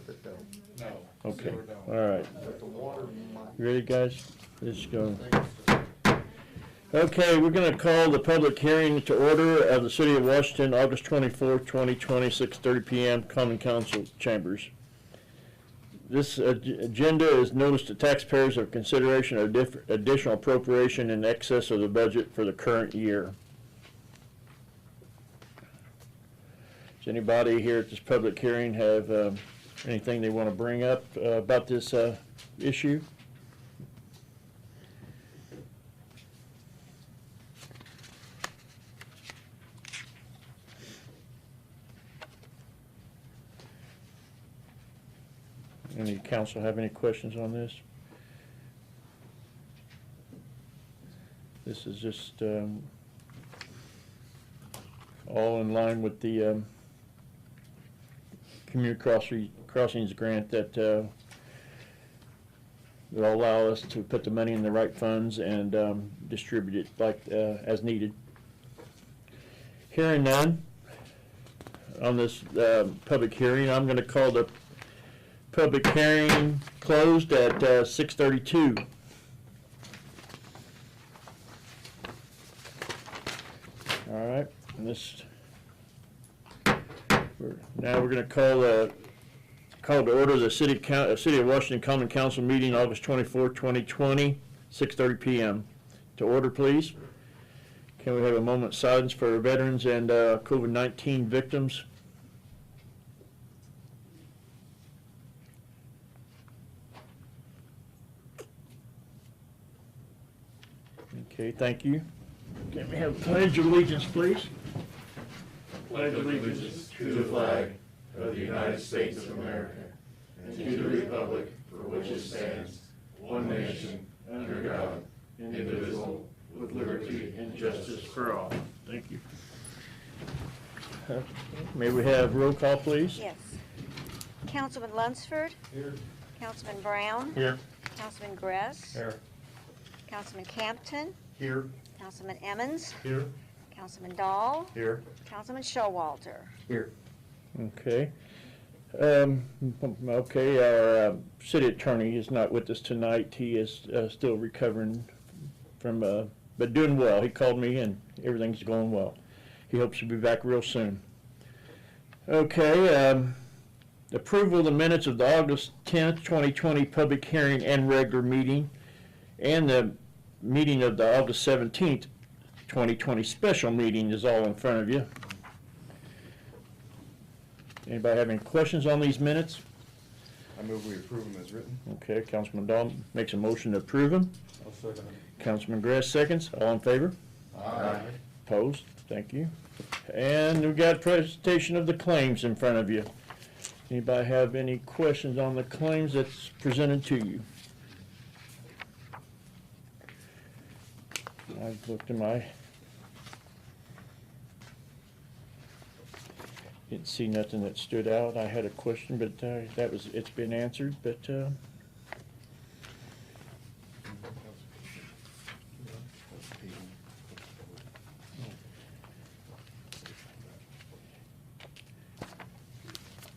with it though. No. Okay, Zero down. all right. But the water might. You ready, guys? Let's go. Okay, we're going to call the public hearing to order of the City of Washington, August 24th, 2020, 6:30 p.m., Common Council Chambers. This agenda is notice to taxpayers of consideration of additional appropriation in excess of the budget for the current year. Does anybody here at this public hearing have anything they want to bring up about this issue? Any council have any questions on this? This is just all in line with the community crossings grant that will allow us to put the money in the right funds and distribute it like as needed. Hearing none on this public hearing, I'm going to call the public hearing closed at 6:32. All right, and this now we're going to call to order the City of Washington Common Council meeting August 24, 2020, 6:30 p.m. To order, please. Can we have a moment's silence for veterans and COVID-19 victims? Okay, thank you. Can we have pledge of allegiance, please? Pledge allegiance to the flag of the United States of America and to the republic for which it stands, one nation, under God, indivisible, with liberty and justice for all. Thank you. May we have roll call, please? Yes. Councilman Lunsford. Here. Councilman Brown. Here. Councilman Gress. Here. Councilman Campton. Here. Councilman Emmons. Here. Councilman Dahl. Here. Councilman Showalter. Here. Okay. Okay, our city attorney is not with us tonight. He is still recovering from, but doing well. He called me and everything's going well. He hopes to be back real soon. Okay, approval of the minutes of the August 10th, 2020 public hearing and regular meeting, and the meeting of the August 17th, 2020 special meeting is all in front of you. Anybody have any questions on these minutes? I move we approve them as written. Okay, Councilman Dahl makes a motion to approve them. I'll second it. Councilman Gress seconds. All in favor? Aye. Opposed? Thank you. And we've got a presentation of the claims in front of you. Anybody have any questions on the claims that's presented to you? I've looked in my, didn't see nothing that stood out. I had a question, but it's been answered, but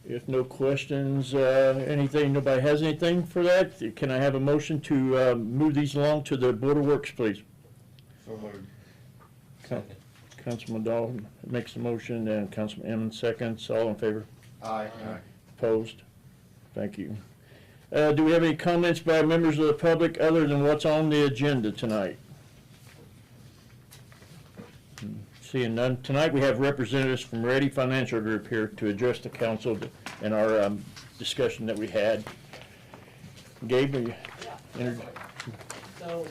if no questions, anything, nobody has anything for that, can I have a motion to move these along to the Board of Works, please? So moved. Councilman Dahl makes the motion and Councilman Emmons seconds. All in favor? Aye. Opposed? Thank you. Do we have any comments by members of the public other than what's on the agenda tonight? Seeing none. Tonight we have representatives from Ready Financial Group here to address the council and our discussion that we had. Gabe, will you So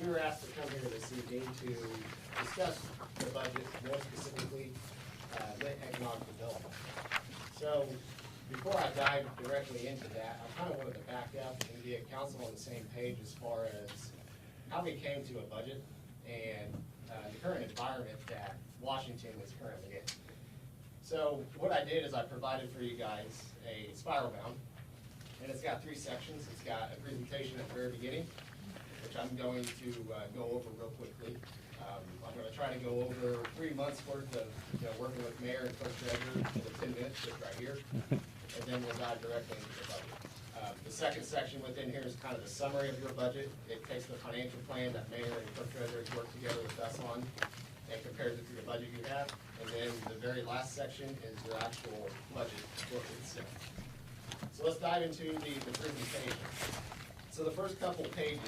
we were asked to come here this evening to discuss the budget, more specifically lit economic development. So before I dive directly into that, I kind of wanted to back up and get council on the same page as far as how we came to a budget and the current environment that Washington is currently in. So what I did is I provided for you guys a spiral bound, and it's got 3 sections. It's got a presentation at the very beginning, which I'm going to go over real quickly. I'm going to try to go over 3 months worth of working with mayor and clerk treasurer in 10 minutes, just right here. and then we'll dive directly into the budget. The second section within here is kind of the summary of your budget. It takes the financial plan that mayor and clerk treasurers work together with us on and compares it to the budget you have. And then the very last section is your actual budget book itself. So let's dive into the presentation. So the first couple pages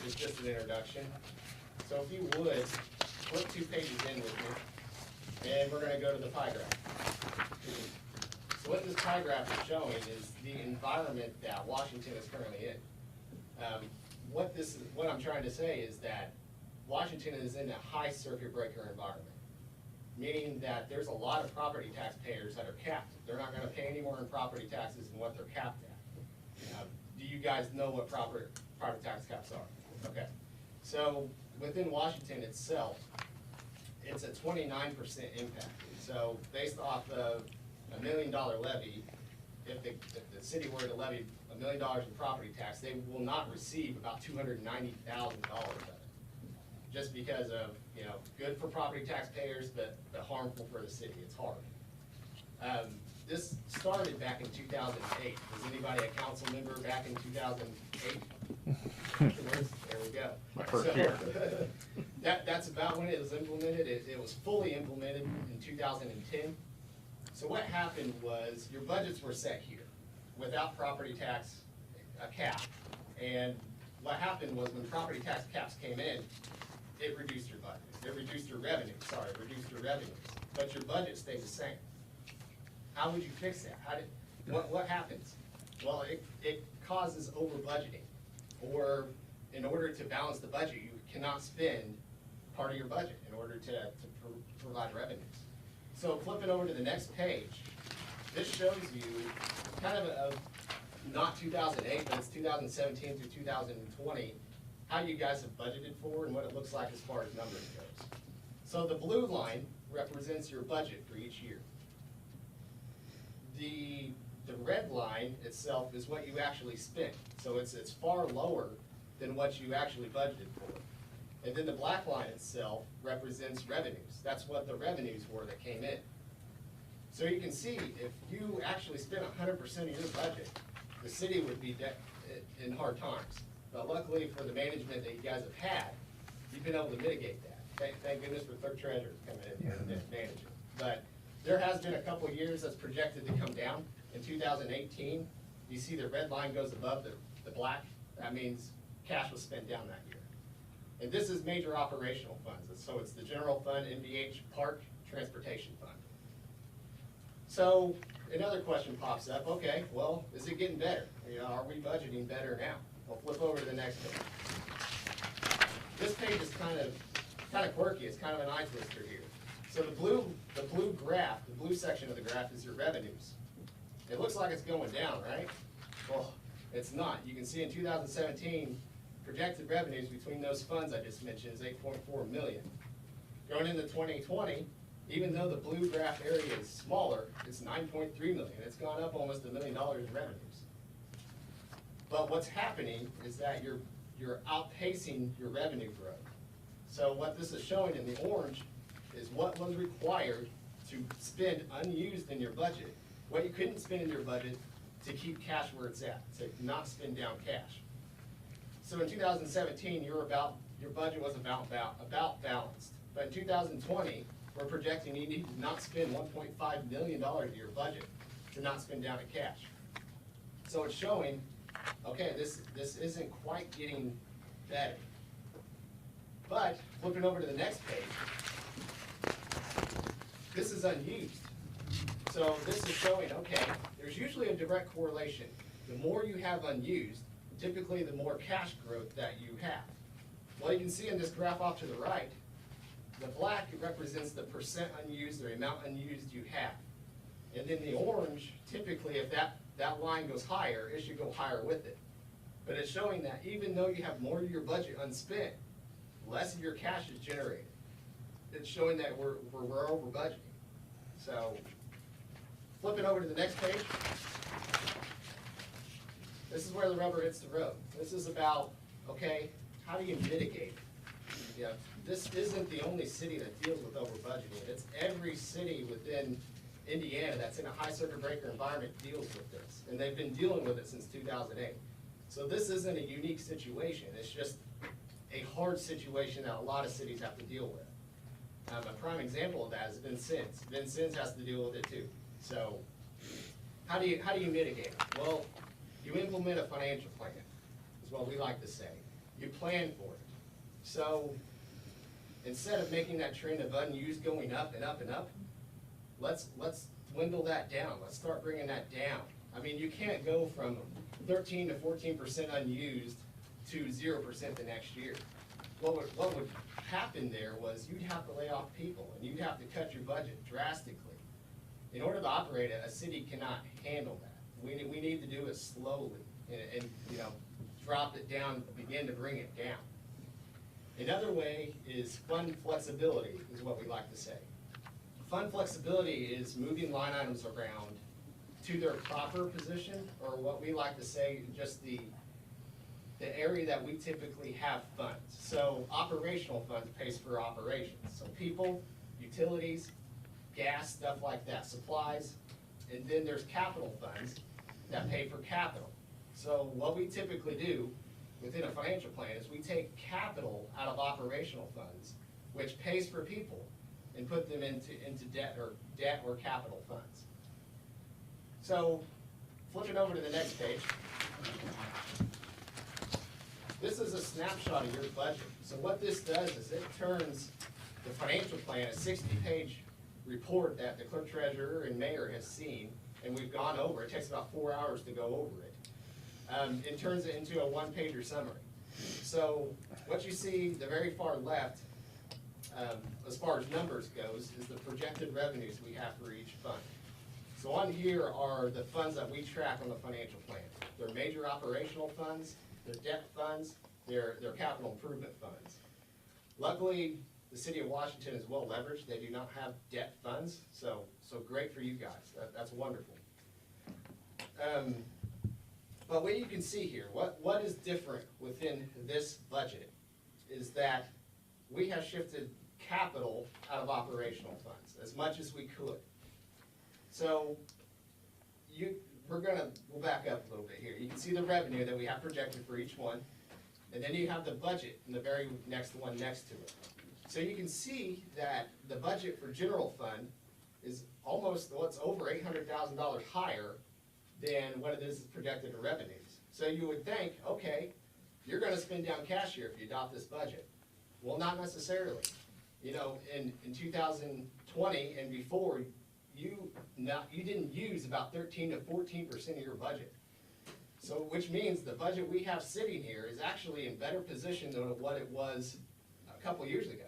is just an introduction. So if you would, flip 2 pages in with me, and we're gonna go to the pie graph. So what this pie graph is showing is the environment that Washington is currently in. What I'm trying to say is that Washington is in a high circuit breaker environment, meaning that there's a lot of property tax payers that are capped. They're not gonna pay any more in property taxes than what they're capped at. Do you guys know what property tax caps are? Okay. So within Washington itself, it's a 29% impact. So based off of $1 million levy, if the city were to levy $1 million in property tax, they will not receive about $290,000 of it. Just because of, good for property taxpayers, but harmful for the city. It's hard. This started back in 2008. Was anybody a council member back in 2008? There we go. My first So, year. That's about when it was implemented. It was fully implemented in 2010. So what happened was your budgets were set here without property tax cap. And what happened was when property tax caps came in, it reduced your budget. It reduced your revenue, reduced your revenues. But your budget stayed the same. How would you fix that? What happens? Well, it causes over budgeting. Or in order to balance the budget, you cannot spend part of your budget in order to provide revenues. So flipping over to the next page, this shows you kind of not 2008, but it's 2017 through 2020, how you guys have budgeted for and what it looks like as far as numbers goes. So the blue line represents your budget for each year. The red line itself is what you actually spent. So it's far lower than what you actually budgeted for. And then the black line itself represents revenues. That's what the revenues were that came in. So you can see, if you actually spent 100% of your budget, the city would be in hard times. But luckily for the management that you guys have had, you've been able to mitigate that. Thank goodness for clerk treasurers coming in here and managing. But there has been a couple of years that's projected to come down. In 2018, you see the red line goes above the black. That means cash was spent down that year. And this is major operational funds. So it's the general fund, NVH, park, transportation fund. So another question pops up. Okay, well, is it getting better? Are we budgeting better now? We'll flip over to the next page. This page is kind of quirky. It's kind of an eye twister here. So the blue graph, the blue section of the graph is your revenues. It looks like it's going down, right? Well, it's not. You can see in 2017, projected revenues between those funds I just mentioned is $8.4 million. Going into 2020, even though the blue graph area is smaller, it's $9.3 million. It's gone up almost $1 million in revenues. But what's happening is that you're outpacing your revenue growth. So what this is showing in the orange is what was required to spend unused in your budget, what you couldn't spend in your budget to keep cash where it's at, to not spend down cash. So in 2017, your budget was about balanced. But in 2020, we're projecting you need to not spend $1.5 million of your budget to not spend down in cash. So it's showing, okay, this isn't quite getting better. But flipping over to the next page, this is unused. So this is showing, okay, there's usually a direct correlation. The more you have unused, typically the more cash growth that you have. Well, you can see in this graph off to the right, the black represents the percent unused or amount unused you have. And then the orange, typically if that line goes higher, it should go higher with it. But it's showing that even though you have more of your budget unspent, less of your cash is generated. It's showing that we're over budgeting. So flipping over to the next page, this is where the rubber hits the road. This is about, okay, how do you mitigate? This isn't the only city that deals with over budgeting. It's every city within Indiana that's in a high circuit breaker environment deals with this, and they've been dealing with it since 2008. So this isn't a unique situation, it's just a hard situation that a lot of cities have to deal with. A prime example of that is Vincennes. Vincennes has to deal with it too. So how do you mitigate it? Well, you implement a financial plan, is what we like to say. You plan for it. So instead of making that trend of unused going up and up and up, let's dwindle that down. Let's start bringing that down. I mean, you can't go from 13 to 14% unused to 0% the next year. What would happen there was you'd have to lay off people and you'd have to cut your budget drastically. In order to operate it, a city cannot handle that. We need to do it slowly and drop it down, begin to bring it down. Another way is fund flexibility, is what we like to say. Fund flexibility is moving line items around to their proper position, or what we like to say, just the area that we typically have funds. So operational funds pays for operations. So people, utilities, gas, stuff like that, supplies, and then there's capital funds that pay for capital. So what we typically do within a financial plan is we take capital out of operational funds, which pays for people, and put them into debt or capital funds. So flipping over to the next page. This is a snapshot of your budget. So what this does is it turns the financial plan, a 60-page report that the clerk treasurer and mayor has seen, and we've gone over. It takes about 4 hours to go over it. It turns it into a one-pager summary. So what you see the very far left, as far as numbers goes, is the projected revenues we have for each fund. So on here are the funds that we track on the financial plan. They're major operational funds, they're debt funds, they're capital improvement funds. Luckily, the city of Washington is well leveraged. They do not have debt funds, so great for you guys. That's wonderful. But what you can see here, what is different within this budget is that we have shifted capital out of operational funds as much as we could. So we'll back up a little bit here. You can see the revenue that we have projected for each one, and then you have the budget in the very next one next to it. So you can see that the budget for general fund is almost, well, it's over $800,000 higher than what it is projected in revenues. So you would think, okay, you're gonna spend down cash here if you adopt this budget. Well, not necessarily. You know, in 2020 and before, you didn't use about 13 to 14% of your budget. So, which means the budget we have sitting here is actually in better position than what it was a couple years ago.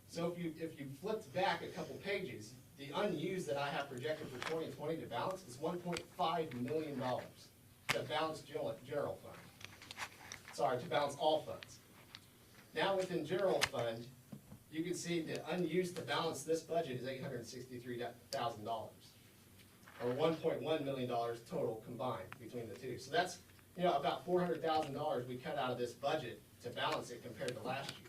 So if you flipped back a couple pages, the unused that I have projected for 2020 to balance is $1.5 million to balance general fund. Sorry, to balance all funds. Now within general fund, you can see the unused to balance this budget is $863,000, or $1.1 million total combined between the two. So that's, you know, about $400,000 we cut out of this budget to balance it compared to last year.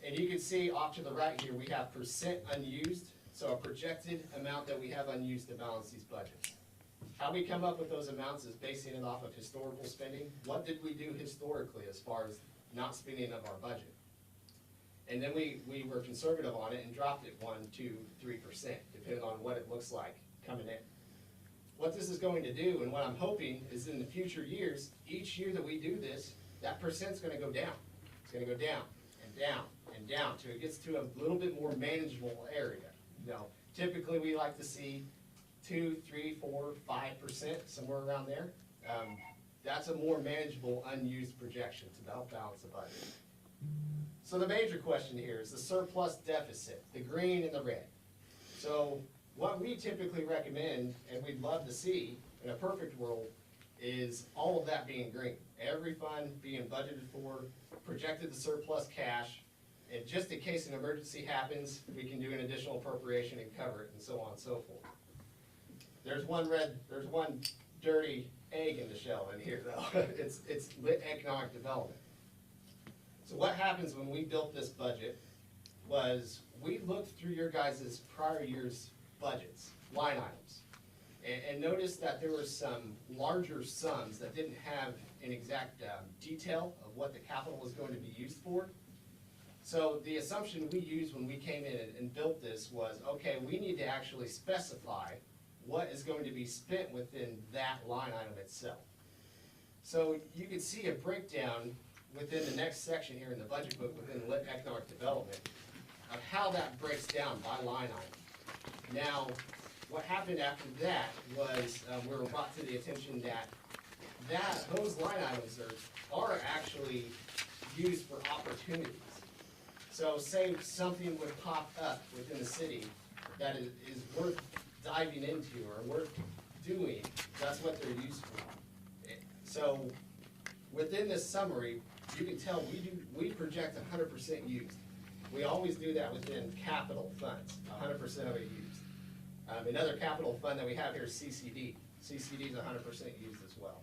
And you can see off to the right here, we have percent unused, so a projected amount that we have unused to balance these budgets. How we come up with those amounts is basing it off of historical spending. What did we do historically as far as not spending of our budget? And then we were conservative on it and dropped it 1, 2, 3%, depending on what it looks like coming in. What this is going to do, and what I'm hoping, is in the future years, each year that we do this, that percent's gonna go down. It's gonna go down and down and down till it gets to a little bit more manageable area. You know, typically we like to see 2, 3, 4, 5%, somewhere around there. That's a more manageable unused projection to help balance the budget. So the major question here is the surplus deficit, the green and the red. So what we typically recommend, and we'd love to see in a perfect world, is all of that being green. Every fund being budgeted for, projected the surplus cash, and just in case an emergency happens, we can do an additional appropriation and cover it, and so on and so forth. There's one dirty egg in the shell in here though. It's lit economic development. So what happens when we built this budget was we looked through your guys' prior year's budgets, line items. And notice that there were some larger sums that didn't have an exact detail of what the capital was going to be used for. So the assumption we used when we came in and built this was, okay, we need to actually specify what is going to be spent within that line item itself. So you can see a breakdown within the next section here in the budget book within Lit Economic Development of how that breaks down by line item. Now, what happened after that was we were brought to the attention that those line items are actually used for opportunities. So say something would pop up within the city that is worth diving into or worth doing, that's what they're used for. So within this summary, you can tell we project 100% used. We always do that within capital funds, 100% of it used. Another capital fund that we have here is CCD. CCD is 100% used as well.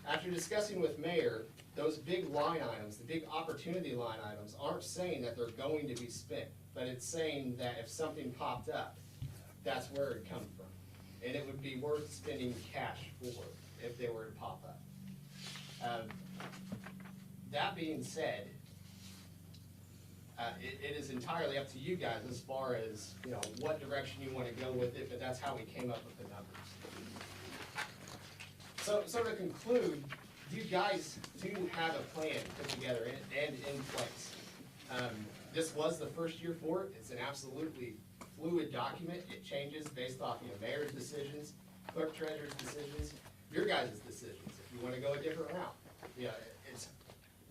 After discussing with Mayor, those big line items, the big opportunity line items, aren't saying that they're going to be spent, but it's saying that if something popped up, that's where it'd come from. And it would be worth spending cash for if they were to pop up. That being said, it is entirely up to you guys as far as, you know, what direction you want to go with it, but that's how we came up with the numbers. So to conclude, you guys do have a plan put together and in place. This was the first year for it. It's an absolutely fluid document. It changes based off, you know, mayor's decisions, clerk treasurer's decisions, your guys' decisions. If you want to go a different route, yeah,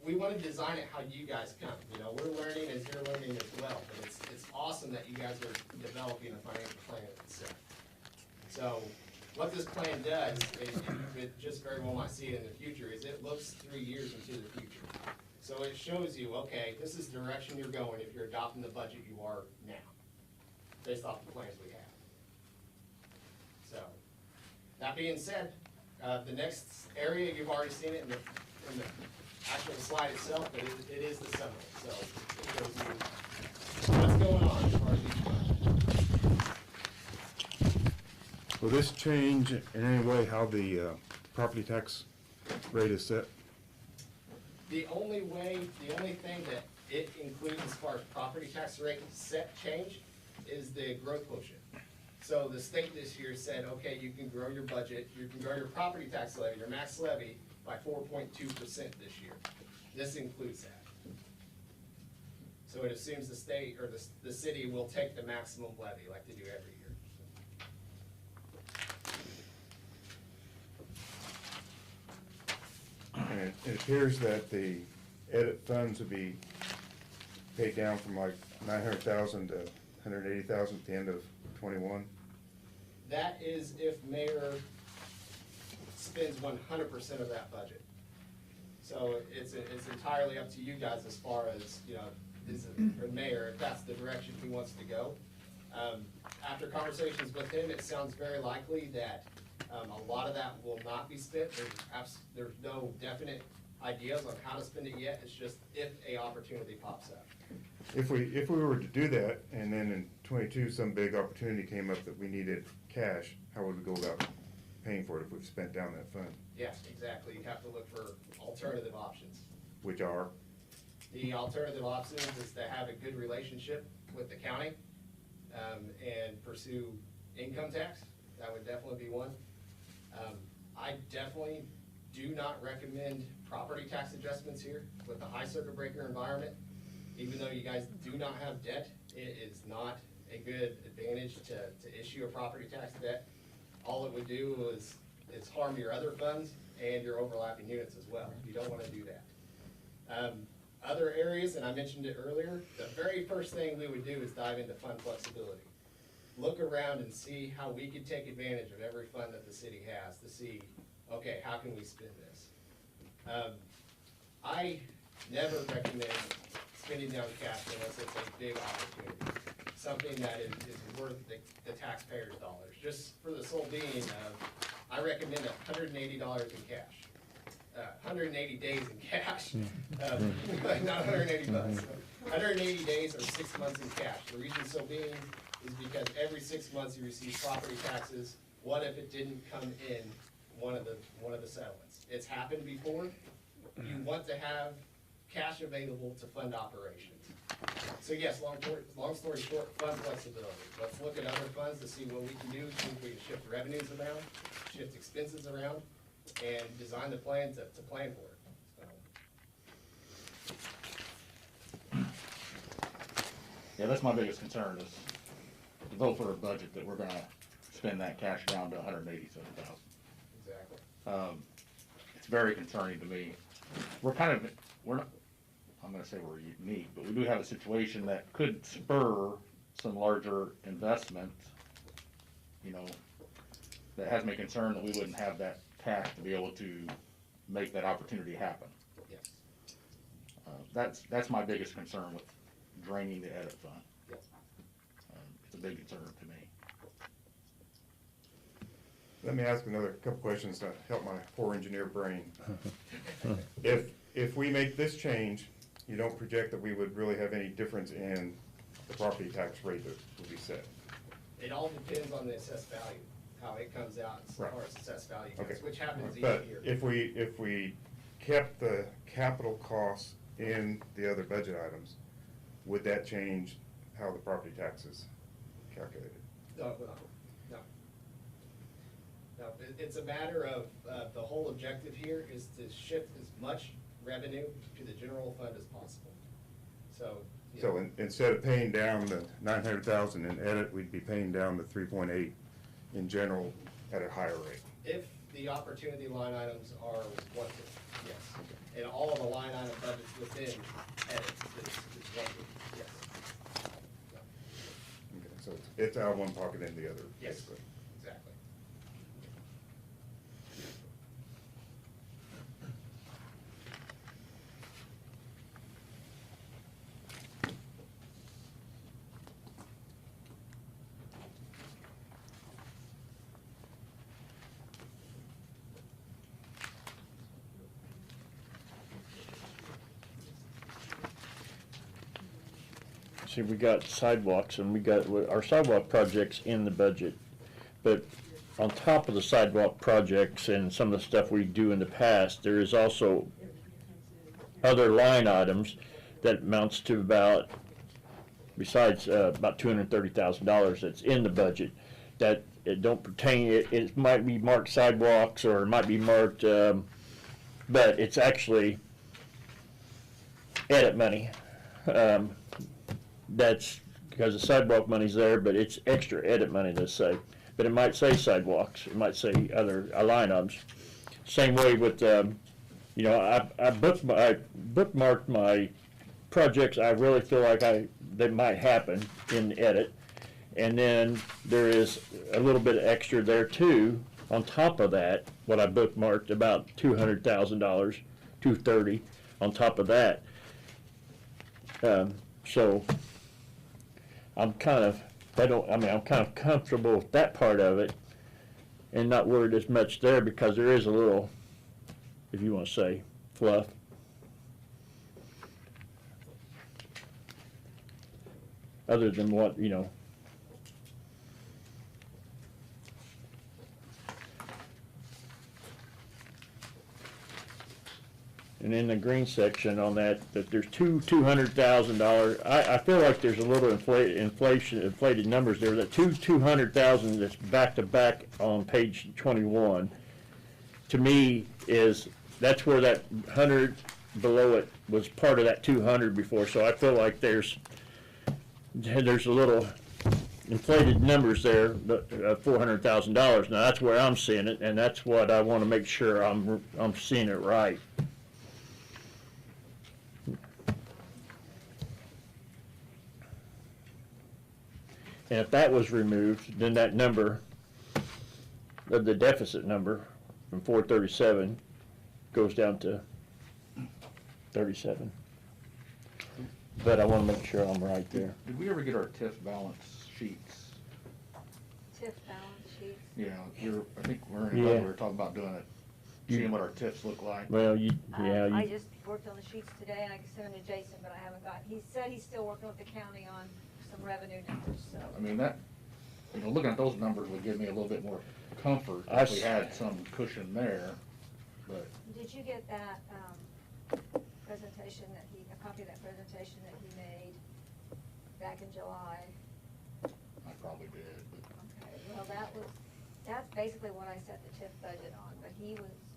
we want to design it how you guys come. You know, we're learning as you're learning as well. But it's awesome that you guys are developing a financial plan itself. So what this plan does, it just very well might see it in the future, is it looks 3 years into the future. So it shows you, okay, this is the direction you're going if you're adopting the budget you are now, based off the plans we have. So, that being said, the next area, you've already seen it in the actual slide itself, but it is the summary. So it shows you what's going on as far as each fund. Will this change in any way how the property tax rate is set? The only thing that it includes as far as property tax rate set change is the growth quotient. So the state this year said, okay, you can grow your budget, you can grow your property tax levy, your max levy, by 4.2% this year. This includes that. So it assumes the state or the city will take the maximum levy like they do every year. And it appears that the edit funds would be paid down from like 900,000 to 180,000 at the end of 21. That is if mayor spends 100% of that budget. So it's entirely up to you guys as far as, you know, or mayor, if that's the direction he wants to go. After conversations with him, it sounds very likely that a lot of that will not be spent. There's no definite ideas on how to spend it yet. It's just if a opportunity pops up. If we were to do that, and then in 22 some big opportunity came up that we needed cash, how would we go about paying for it if we've spent down that fund? Yeah, exactly. You have to look for alternative options. Which are? The alternative options is to have a good relationship with the county and pursue income tax. That would definitely be one. I definitely do not recommend property tax adjustments here with the high circuit breaker environment. Even though you guys do not have debt, it is not a good advantage to issue a property tax debt. All it would do is harm your other funds and your overlapping units as well. You don't want to do that. Other areas, and I mentioned it earlier, the very first thing we would do is dive into fund flexibility. Look around and see how we could take advantage of every fund that the city has to see, okay, how can we spend this? I never recommend spending down cash unless it's a big opportunity, something that is worth the taxpayers' dollars. Just for the sole being of, I recommend $180 in cash. 180 days in cash, not 180 bucks. 180 days or 6 months in cash. The reason so being, is because every 6 months you receive property taxes. What if it didn't come in one of the settlements? It's happened before. You want to have cash available to fund operations. So yes, long story short, fund flexibility. Let's look at other funds to see what we can do, see if we can shift revenues around, shift expenses around, and design the plan to plan for it. So, Yeah, that's my biggest concern is to vote for a budget that we're gonna spend that cash down to $187,000. exactly. It's very concerning to me. We're not, I'm gonna say we're unique, but we do have a situation that could spur some larger investment, you know, that has me concerned that we wouldn't have that cash to be able to make that opportunity happen. Yes. That's my biggest concern with draining the edit fund. Yes. It's a big concern to me. Let me ask another couple questions to help my poor engineer brain. If we make this change, you don't project that we would really have any difference in the property tax rate that will be set? It all depends on the assessed value, how it comes out as far as assessed value Okay. goes, which happens each But year. if we kept the capital costs in the other budget items, would that change how the property tax is calculated? No, it's a matter of, the whole objective here is to shift as much revenue to the general fund as possible. So. you So know, instead of paying down the 900,000 in edit, we'd be paying down the 3.8 in general at a higher rate. If the opportunity line items are wanted, yes. And all of the line item budgets within edits is wanted, yes. Okay, so it's out of one pocket in the other, Yes, basically. exactly. See, we got sidewalks and we got our sidewalk projects in the budget. But on top of the sidewalk projects and some of the stuff we do in the past, there is also other line items that amounts to about, besides about $230,000 that's in the budget, that it don't pertain, it might be marked sidewalks or it might be marked, but it's actually edit money. That's because the sidewalk money's there, but it's extra edit money, let's say. But it might say sidewalks, it might say other line items. Same way with, you know, I bookmarked my projects I really feel like that might happen in edit. And then there is a little bit of extra there too, on top of that, what I bookmarked, about $200,000, $230,000 on top of that. So I'm kind of, I'm kind of comfortable with that part of it and not worried as much there because there is a little, if you want to say, fluff. Other than what, you know. And in the green section on that there's $200,000. I feel like there's a little inflated numbers there. That $200,000 that's back to back on page 21. To me that's where that 100 below it was part of that 200 before. So I feel like there's a little inflated numbers there, $400,000. Now that's where I'm seeing it, and that's what I want to make sure I'm seeing it right. And if that was removed, then that number, the deficit number from 437 goes down to 37. But I want to make sure I'm right there. Did we ever get our TIF balance sheets? TIF balance sheets. Yeah, I think we're Yeah. we were talking about doing it, seeing what our TIFs look like. Well, I you, just worked on the sheets today and I can send them to Jason, but I haven't got, he said he's still working with the county on some revenue numbers, so. I mean, that, you know, looking at those numbers would give me a little bit more comfort I if we s- had some cushion there, but Did you get that, presentation that a copy of that presentation that he made back in July? I probably did, but Okay, well, that's basically what I set the TIF budget on, but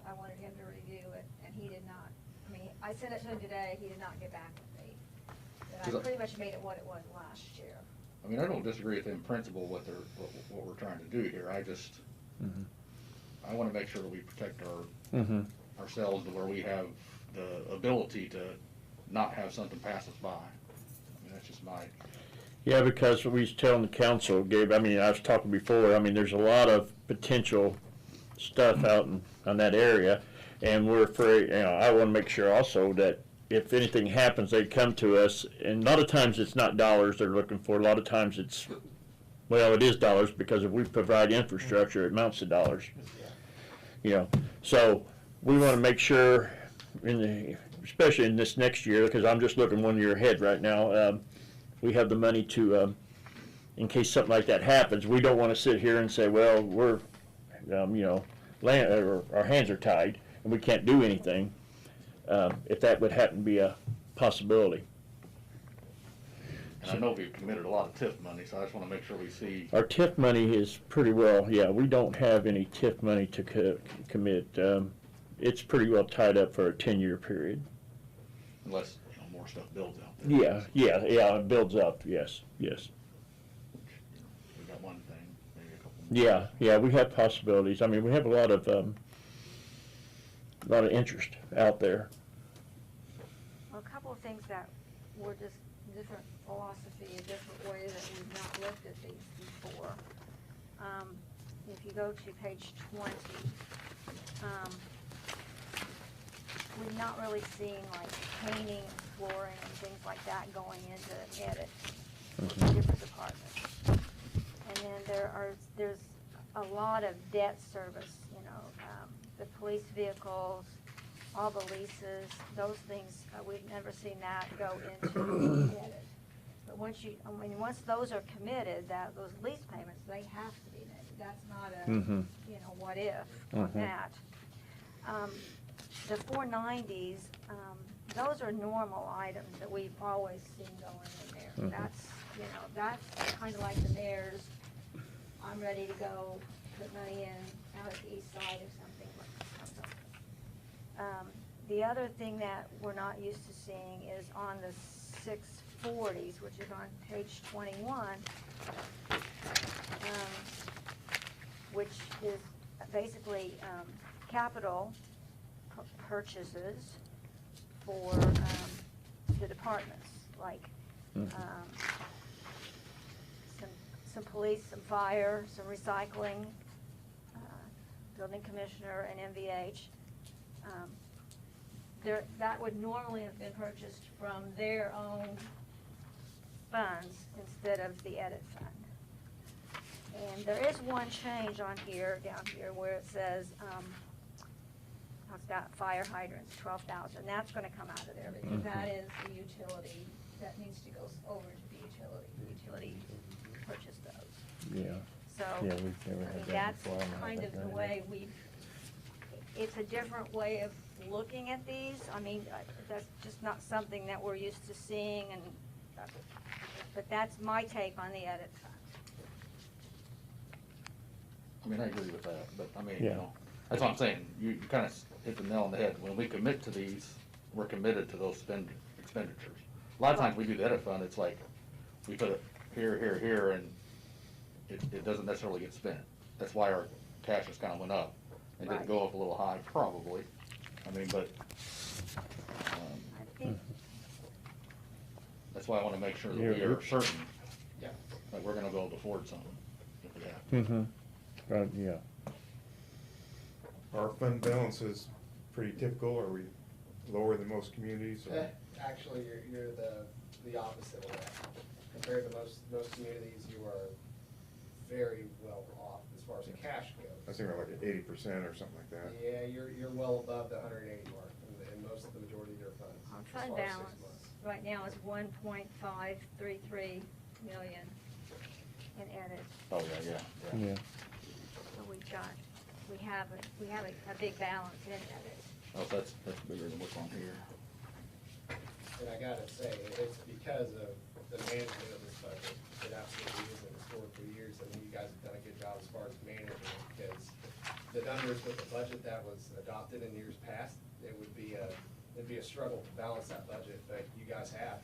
I wanted him to review it, and he did not. I mean, I sent it to him today, he did not get back with me. But I 'Cause I- pretty much made it what it was last year. I mean, I don't disagree with in principle what we're trying to do here. I just, Mhm. I wanna make sure that we protect Mhm. ourselves to where we have the ability to not have something pass us by. I mean, that's just my, Yeah, because we was telling the council, Gabe, I mean, I was talking before, I mean, there's a lot of potential stuff out on that area, and we're afraid, you know, I wanna make sure also that if anything happens, they come to us, and a lot of times it's not dollars they're looking for, a lot of times it's, well, it is dollars, because if we provide infrastructure, it amounts to dollars. You know, so we wanna make sure, especially in this next year, because I'm just looking 1 year ahead right now, we have the money to, in case something like that happens, we don't wanna sit here and say, well, we're, you know, or our hands are tied, and we can't do anything, if that would happen to be a possibility. and I know we've committed a lot of TIF money, so I just wanna make sure we see, Our TIF money is pretty well, yeah, we don't have any TIF money to commit. It's pretty well tied up for a 10-year period. unless, you know, more stuff builds out there. Yeah, it builds up, yes. We got one thing, maybe a couple more. Yeah, we have possibilities. I mean, we have a lot of interest out there. A couple of things that were just different philosophy, a different way that we've not looked at these before. If you go to page 20, we're not really seeing like painting, flooring, and things like that going into edit for different departments. And then there's a lot of debt service, you know, the police vehicles, all the leases, those things, we've never seen that go into edit. But once those are committed, those lease payments, they have to be made. That's not a, Mhm. you know, what if on Mhm. that. The 490s, those are normal items that we've always seen going in there. Mhm. That's, you know, that's kind of like the mayor's, I'm ready to go, put money in out at the east side or something. The other thing that we're not used to seeing is on the 640s, which is on page 21, which is basically capital purchases for the departments, like Mhm. some police, some fire, some recycling, building commissioner and MVH. That would normally have been purchased from their own funds instead of the edit fund. And there is one change on here, down here, where it says, it's got fire hydrants, 12,000, that's gonna come out of there, because that is the utility, that needs to go over to the utility purchase those. Yeah. So, Yeah, we've never I had mean, that that's before. I don't know kind about of the that. way it's a different way of looking at these. I mean, that's just not something that we're used to seeing, and, but that's my take on the edit fund. I mean, I agree with that, but I mean, you Yeah. know, that's what I'm saying, you kind of hit the nail on the head. When we commit to these, we're committed to those expenditures. A lot of times we do the edit fund, it's like, we put it here, and it doesn't necessarily get spent. That's why our cash just kind of went up. It didn't Right. go up a little high, probably. I mean, but, I think, that's why I want to make sure that Yeah, we are we're- certain Yeah. that we're gonna be able to afford something if we have to. Right, yeah. Our fund balance is pretty typical, are we lower than most communities? or- Actually, you're the opposite of that. Compared to most communities, you are very well off as far as the cash I goes. think we're like at 80% or something like that. Yeah, you're well above the 180 mark in most of the majority of their funds. our as fund far as 6 balance months. right now is 1.533 million in edit. Oh, yeah. Yeah. So we have a big balance in edit. Oh, that's bigger than what's on here. And I gotta say, it's because of the management of this budget. It absolutely is in historical years, and you guys have done a good job as far as managing it, because the numbers with the budget that was adopted in years past, it'd be a struggle to balance that budget, but you guys have,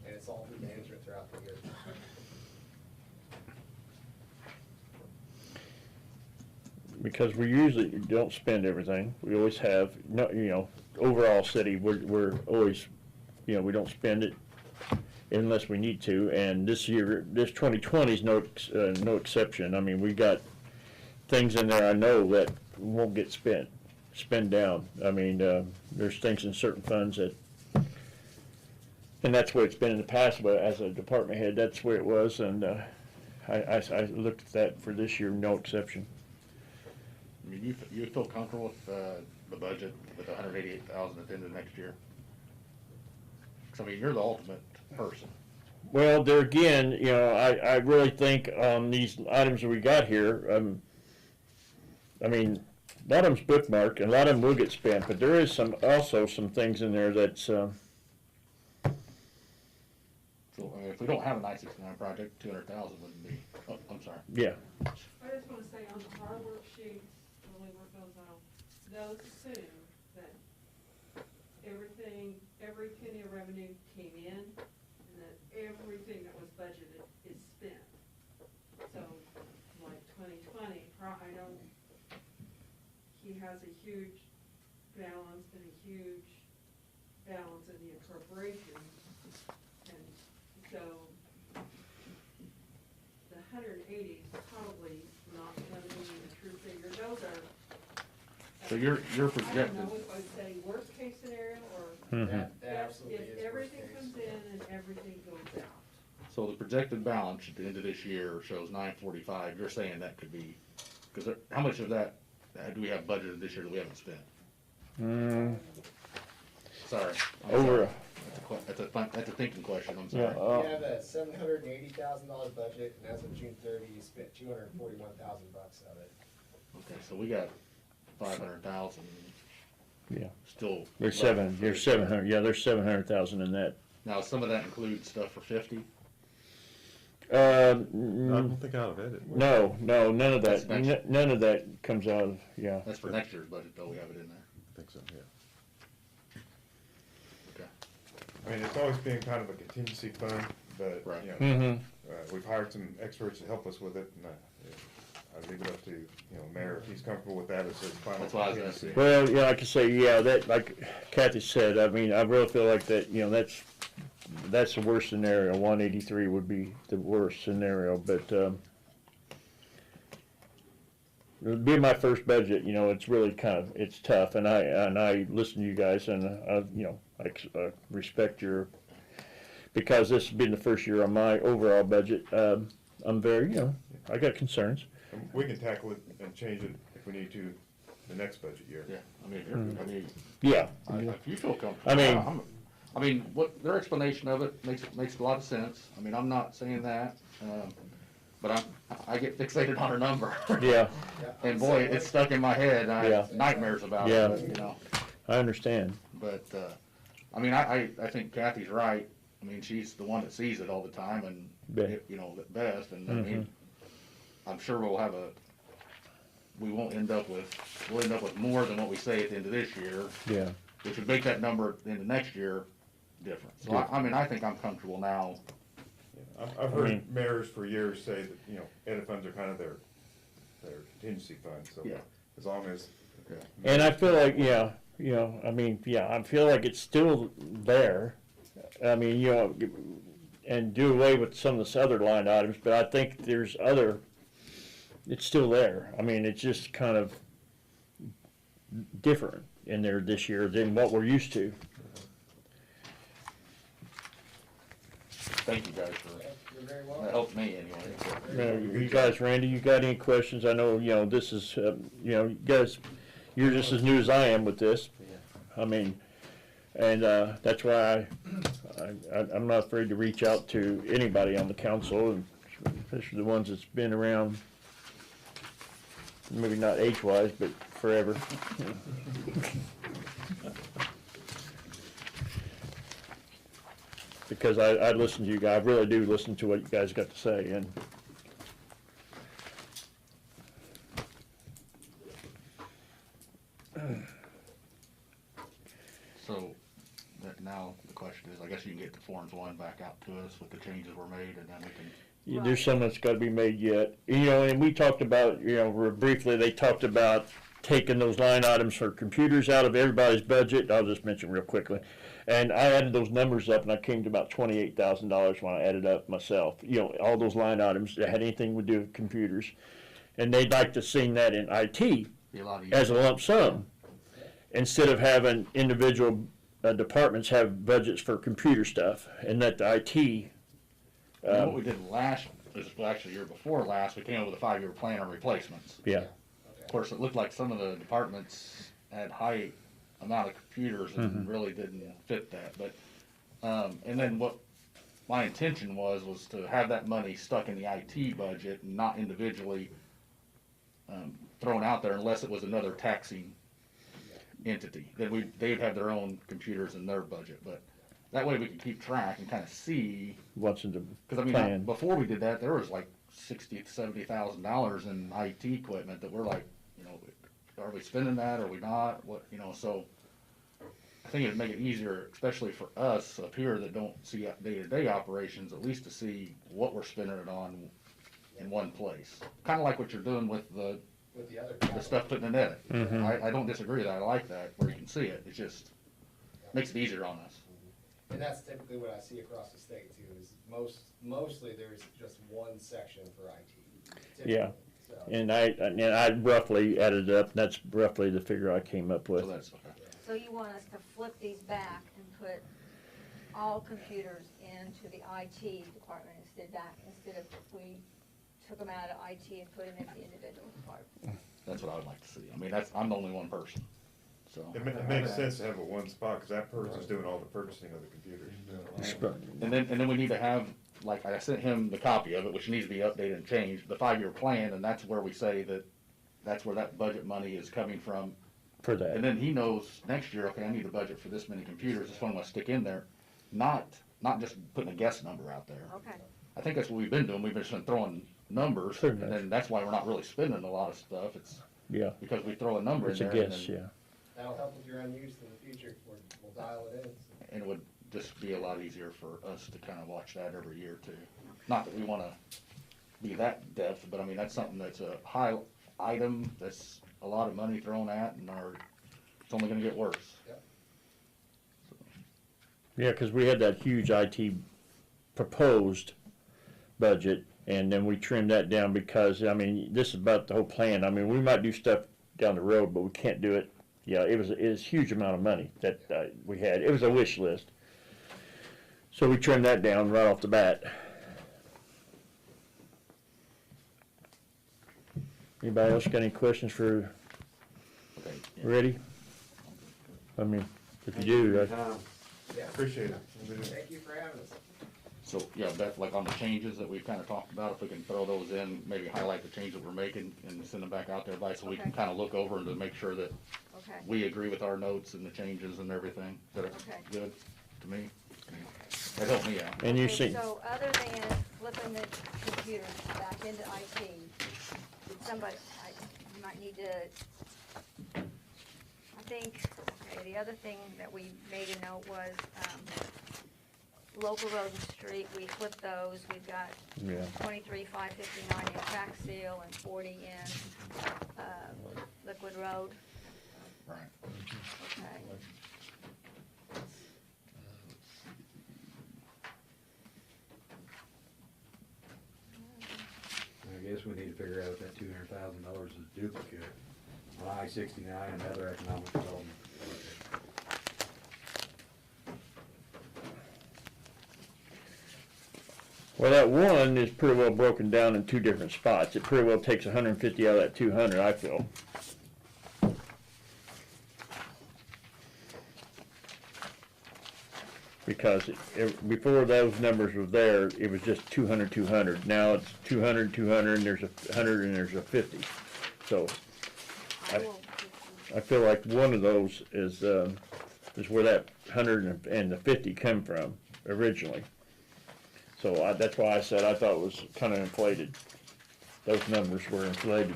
and it's all through management throughout the year. Because we usually don't spend everything. We always have, no, overall city, we're always, we don't spend it unless we need to. And this year, this 2020 is no exception. I mean, we got things in there I know that won't get spent down. I mean, there's things in certain funds that, and that's where it's been in the past, but as a department head, that's where it was. And I looked at that for this year, no exception. I mean, you feel comfortable with the budget with 188,000 at the end of next year? 'Cause I mean, you're the ultimate person. Well, there again, I really think these items that we got here, I mean, a lot of them's bookmarked and a lot of them will get spent, but there is also some things in there that's, So I mean, if we don't have a 969 project, 200,000 wouldn't be. Oh, I'm sorry. yeah. I just wanna say on our worksheets, really where it goes on, those assume that every penny of revenue came in, and that everything that was budgeted is spent. So, like 2020, he has a huge balance and a huge balance in the appropriations, and so the 180 is probably not gonna be the true figure. Those are, So you're I don't projected. know if I'd say worst case scenario or Mhm. That absolutely is if worst everything case. comes in and everything goes out. So the projected balance at the end of this year shows 945. You're saying that could be, because how much of that do we have budgeted this year that we haven't spent? Sorry. I'm Over, sorry. That's a thinking question. I'm yeah, sorry. We have a $780,000 budget, and as of June 30, you spent $241,000 of it. Okay, so we got 500,000 yeah. still. There's left. 700, yeah, there's 700,000 in that. Now, some of that includes stuff for 50. I don't think out of edit. No, none of That's that, next- none of that comes out of, yeah. That's for next year's budget, though. We have it in there. I think so, yeah. Okay. I mean, it's always been kind of a contingency fund, but, Right. Mm-hmm. We've hired some experts to help us with it, and I leave it up to, Mayor, if he's comfortable with that as his final That's what I was gonna contingency. say. Well, yeah, I could say, yeah, that, like Kathy said, I mean, I really feel like that, that's the worst scenario. 183 would be the worst scenario, but, it'd be my first budget, it's really it's tough, and I listen to you guys, and, I respect your, because this has been the first year on my overall budget, I'm very, I got concerns. And we can tackle it and change it if we need to the next budget year. Yeah. I mean, if Yeah. if you feel comfortable. I mean- I mean, what their explanation of it makes a lot of sense. I mean, I'm not saying that, but I get fixated on a number. Yeah, And boy, it's stuck in my head. I have nightmares about Yeah. it. I understand. But I mean, I think Kathy's right. I mean, she's the one that sees it all the time, and at best. And I mean, I'm sure we'll won't end up with more than what we say at the end of this year, Yeah. which would make that number at the end of next year different. So I mean, I think I'm comfortable now. I've heard mayors for years say that, edit funds are kind of their contingency fund, so Yeah. as long as. And I feel like, I feel like it's still there. I mean, and do away with some of this other line items, but I think it's still there. I mean, it's just kind of different in there this year than what we're used to. Thank you guys for You're very that. welcome. Helped me anyway. You guys, Randy, you got any questions? I know, this is, you guys, you're just as new as I am with this. I mean, and that's why I'm not afraid to reach out to anybody on the council, and especially the ones that's been around, maybe not age-wise, but forever. Because I listen to you guys, I really do listen to what you guys got to say, and So, that now the question is, I guess you can get the Forms 1 back out to us with the changes were made, and then we can, yeah, there's some that's gotta be made yet. You know, and we talked about, you know, briefly, they talked about taking those line items for computers out of everybody's budget. I'll just mention real quickly. And I added those numbers up, and I came to about $28,000 when I added up myself. You know, all those line items that had anything to do with computers. And they'd like to see that in IT be a lot easier. as a lump sum, instead of having individual departments have budgets for computer stuff, and that the IT, And what we did last, this was actually year before last, we came up with a 5-year plan on replacements. yeah, Of course, it looked like some of the departments had high amount of computers and really didn't fit that, but, and then what my intention was to have that money stuck in the IT budget and not individually, thrown out there unless it was another taxing entity. Then they'd have their own computers in their budget, but that way we could keep track and kind of see, what's in the because I mean, plan. before we did that, there was like $60,000 to $70,000 in IT equipment that we're like, you know, are we spending that, are we not, what, you know, so I think it'd make it easier, especially for us up here that don't see day-to-day operations, at least to see what we're spending it on in one place. Kind of like what you're doing with the other. stuff putting in edit. Mhm. I don't disagree with that, I like that, where you can see it, it just makes it easier on us. And that's typically what I see across the state too, is mostly there's just one section for IT. typically. Yeah. So, And I roughly added it up, and that's roughly the figure I came up So with. that's, okay. So you want us to flip these back and put all computers into the IT department instead of we took them out of IT and put them into the individual department? That's what I would like to see. I mean, I'm the only one person, so. It makes sense to have it one spot, cause that person's doing all the purchasing of the computers. And then we need to have, like, I sent him the copy of it, which needs to be updated and changed, the 5-year plan, and that's where we say that, that's where that budget money is coming from. For And that, then he knows next year, okay, I need a budget for this many computers, this one I'm gonna stick in there, not just putting a guess number out there. Okay, I think that's what we've been doing, we've just been throwing numbers, Pretty and much. then that's why we're not really spending a lot of stuff, it's yeah, because we throw a number in it's a there. and guess, then- yeah. that'll help with your unused in the future, we'll dial it in. And it would just be a lot easier for us to kind of watch that every year too. Not that we wanna be that depth, but I mean, that's something that's a high item, that's a lot of money thrown at, and it's only gonna get worse. Yeah, because we had that huge IT proposed budget, and then we trimmed that down because, I mean, this is about the whole plan. I mean, we might do stuff down the road, but we can't do it. Yeah, it was a huge amount of money that we had. It was a wish list. So we trimmed that down right off the bat. Anybody else got any questions for Okay, yeah. Reddy? I mean, if you do, Yeah, Appreciate it. thank you for having us. So, yeah, Beth, like on the changes that we've kind of talked about, if we can throw those in, maybe highlight the changes we're making and send them back out there, everybody, so we can Okay. kind of look over and to make sure that okay. we agree with our notes and the changes and everything. Is that Okay. good to me? That helped me out. and you Okay, see, so other than flipping the computers back into IT, did somebody, you might need to, I think, okay, the other thing that we made a note was, local road and street, we flipped those, we've got yeah. 23,559 in crack seal and 40 in, liquid road, Right. okay. I guess we need to figure out if that $200,000 is duplicate on I-69 and other economic development. Well, that one is pretty well broken down in two different spots. It pretty well takes 150 out of that 200, I feel. Because before those numbers were there, it was just 200, 200. Now it's 200, 200, and there's a 100, and there's a 50. So I will, I feel like one of those is where that 100 and the 50 come from originally. So that's why I said I thought it was kind of inflated. Those numbers were inflated,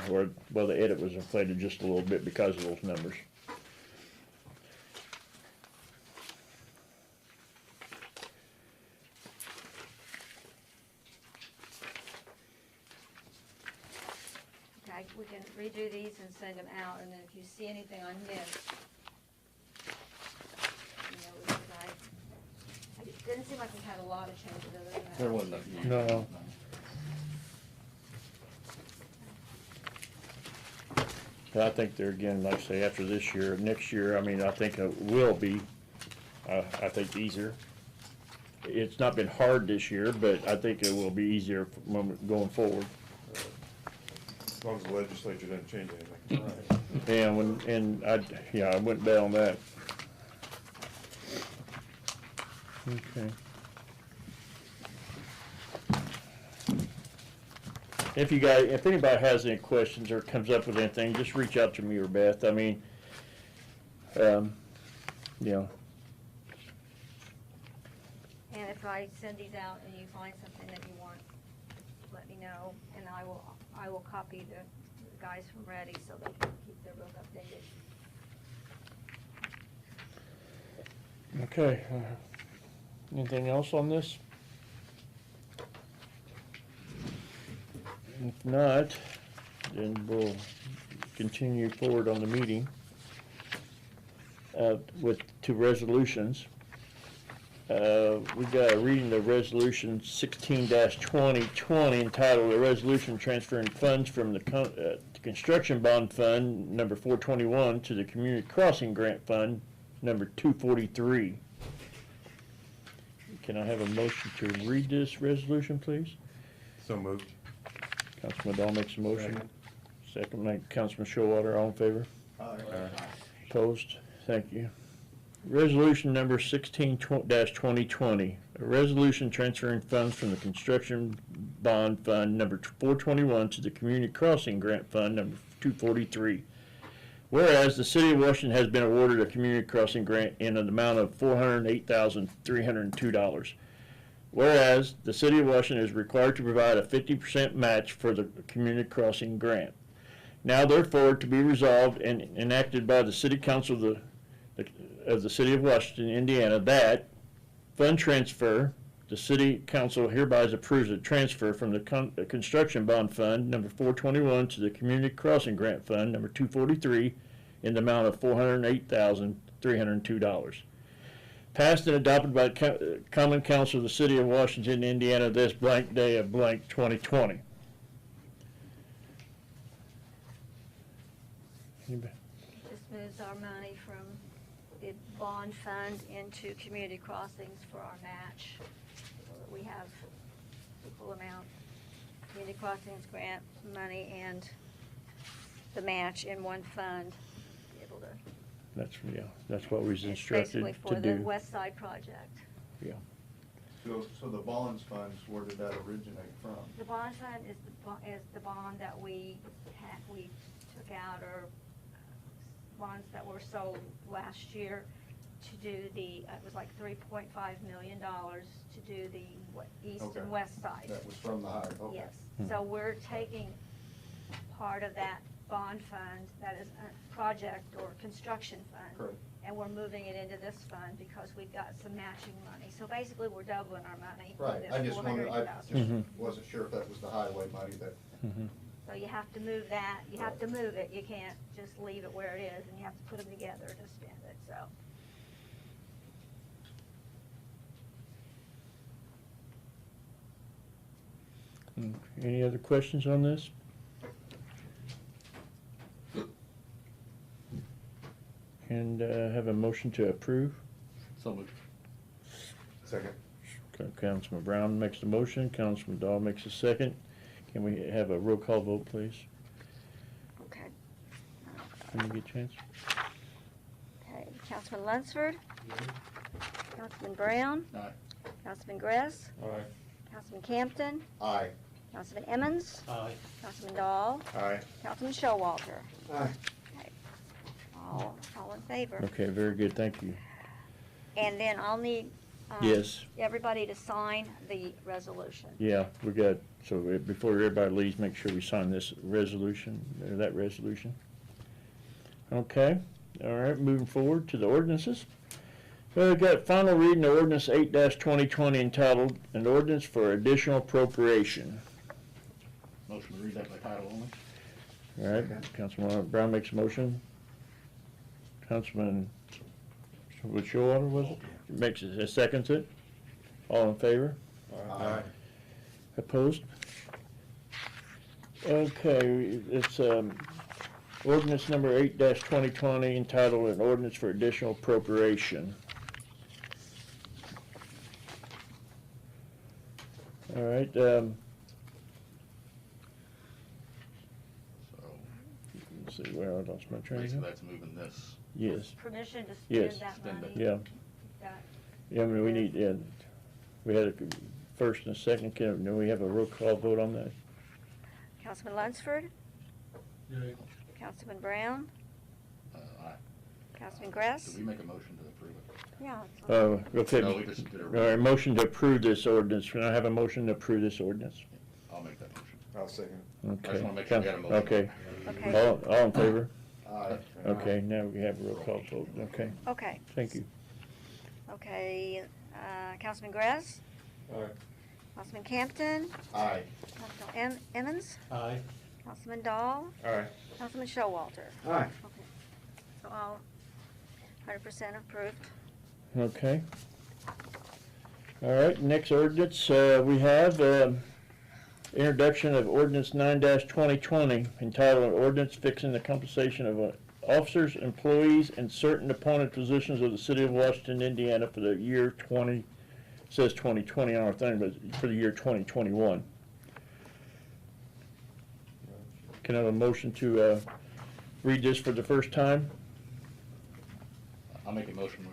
well, the edit was inflated just a little bit because of those numbers. okay, we can redo these and send them out, and then if you see anything I missed, because it didn't seem like we had a lot of changes other than that. There wasn't a huge. No. I think there again, like I say, after this year, next year, I mean, I think it will be, I think easier. It's not been hard this year, but I think it will be easier going forward. As long as the legislature doesn't change anything. And I wouldn't bet on that. Okay. If anybody has any questions or comes up with anything, just reach out to me or Beth. I mean, And if I send these out and you find something that you want, let me know, and I will copy the guys from Ready so they can keep their book updated. Okay. Anything else on this? If not, then we'll continue forward on the meeting to resolutions. We got reading the resolution 16-2020 entitled "A Resolution Transferring Funds from the Construction Bond Fund number 421 to the Community Crossing Grant Fund number 243." Can I have a motion to read this resolution, please? So moved. Councilman Dahl makes a motion. Second, by Councilman Showalter. All in favor? Opposed? Thank you. Resolution number 16-2020, a resolution transferring funds from the Construction Bond Fund number 421 to the Community Crossing Grant Fund number 243. Whereas the City of Washington has been awarded a community crossing grant in an amount of $408,302. Whereas the City of Washington is required to provide a 50% match for the community crossing grant. Now therefore to be resolved and enacted by the City Council of the City of Washington, Indiana, that fund transfer, the City Council hereby approves a transfer from the Construction Bond Fund number 421 to the Community Crossing Grant Fund number 243 in the amount of $408,302. Passed and adopted by Common Council of the City of Washington, Indiana, this blank day of blank 2020. This moves our money from the bond fund into community crossings for our match, so that we have equal amount, community crossings grant money and the match in one fund, to be able to. That's what we was It's instructed basically for to the do. West Side project. So the bonds funds, where did that originate from? The bond fund is the bond that we took out, or bonds that were sold last year to do it was like $3.5 million to do the east Okay. and west side. That was from the higher, okay. Yes, so we're taking part of that bond fund, that is a project or construction fund. Correct. And we're moving it into this fund because we've got some matching money. So basically, we're doubling our money. for Right, this I just wondered, I $400,000. just wasn't sure if that was the highway money that, So you have to move that, you have to move it, you can't just leave it where it is, and you have to put them together to spend it, so. Any other questions on this? And have a motion to approve. So moved. Second. Councilman Brown makes the motion, Councilman Dahl makes the second. Can we have a roll call vote, please? Okay. Can you get a chance? Okay, Councilman Lunsford? Councilman Brown, Aye. Councilman Gress, Aye. Councilman Campton, Aye. Councilman Emmons, Aye. Councilman Dahl, Aye. Councilman Showalter. Aye. All in favor. Okay, very good, thank you. And then I'll need, Yes, everybody to sign the resolution. yeah, we got, so before everybody leaves, make sure we sign this resolution, or that resolution. Okay, all right, moving forward to the ordinances. Well, we've got final reading of ordinance 8-2020 entitled, "An Ordinance for Additional Appropriation." Motion to read that by title only. All right, Councilman Brown makes a motion. Councilman, which Showalter was it? Makes it, seconds it. All in favor? Aye. Opposed? Okay, it's, ordinance number 8-2020 entitled, "An Ordinance for Additional Appropriation." All right, So, let's see, where I lost my train basically here. that's moving this. Yes, Permission to Yes. spend that Spend money. it. yeah, That- yeah, I mean, we need, yeah, we had a first and a second, can we have a roll call vote on that? Councilman Lunsford, Yay. Councilman Brown, Aye. Councilman Gress. Did we make a motion to approve it? Yeah. Okay. No, we just did a. All right, motion to approve this ordinance. Can I have a motion to approve this ordinance? I'll make that motion. I'll second. Okay. I just wanna make sure we had a motion. Okay. Okay, All in favor? Aye. Okay, now we have a roll call vote. Okay, okay, thank you. okay, Councilman Gress, Aye. Councilman Campton, Aye. Councilman Emmons, Aye. Councilman Dahl, Aye. Councilman Showalter. Aye. Okay. So all 100% approved. Okay. All right, next ordinance, we have, introduction of ordinance 9-2020 entitled, "An Ordinance Fixing the Compensation of Officers, Employees, and Certain Appointed Positions of the City of Washington, Indiana for the year 20, says 2020 on our thing, but for the year 2021. Can I have a motion to, read this for the first time? I'll make a motion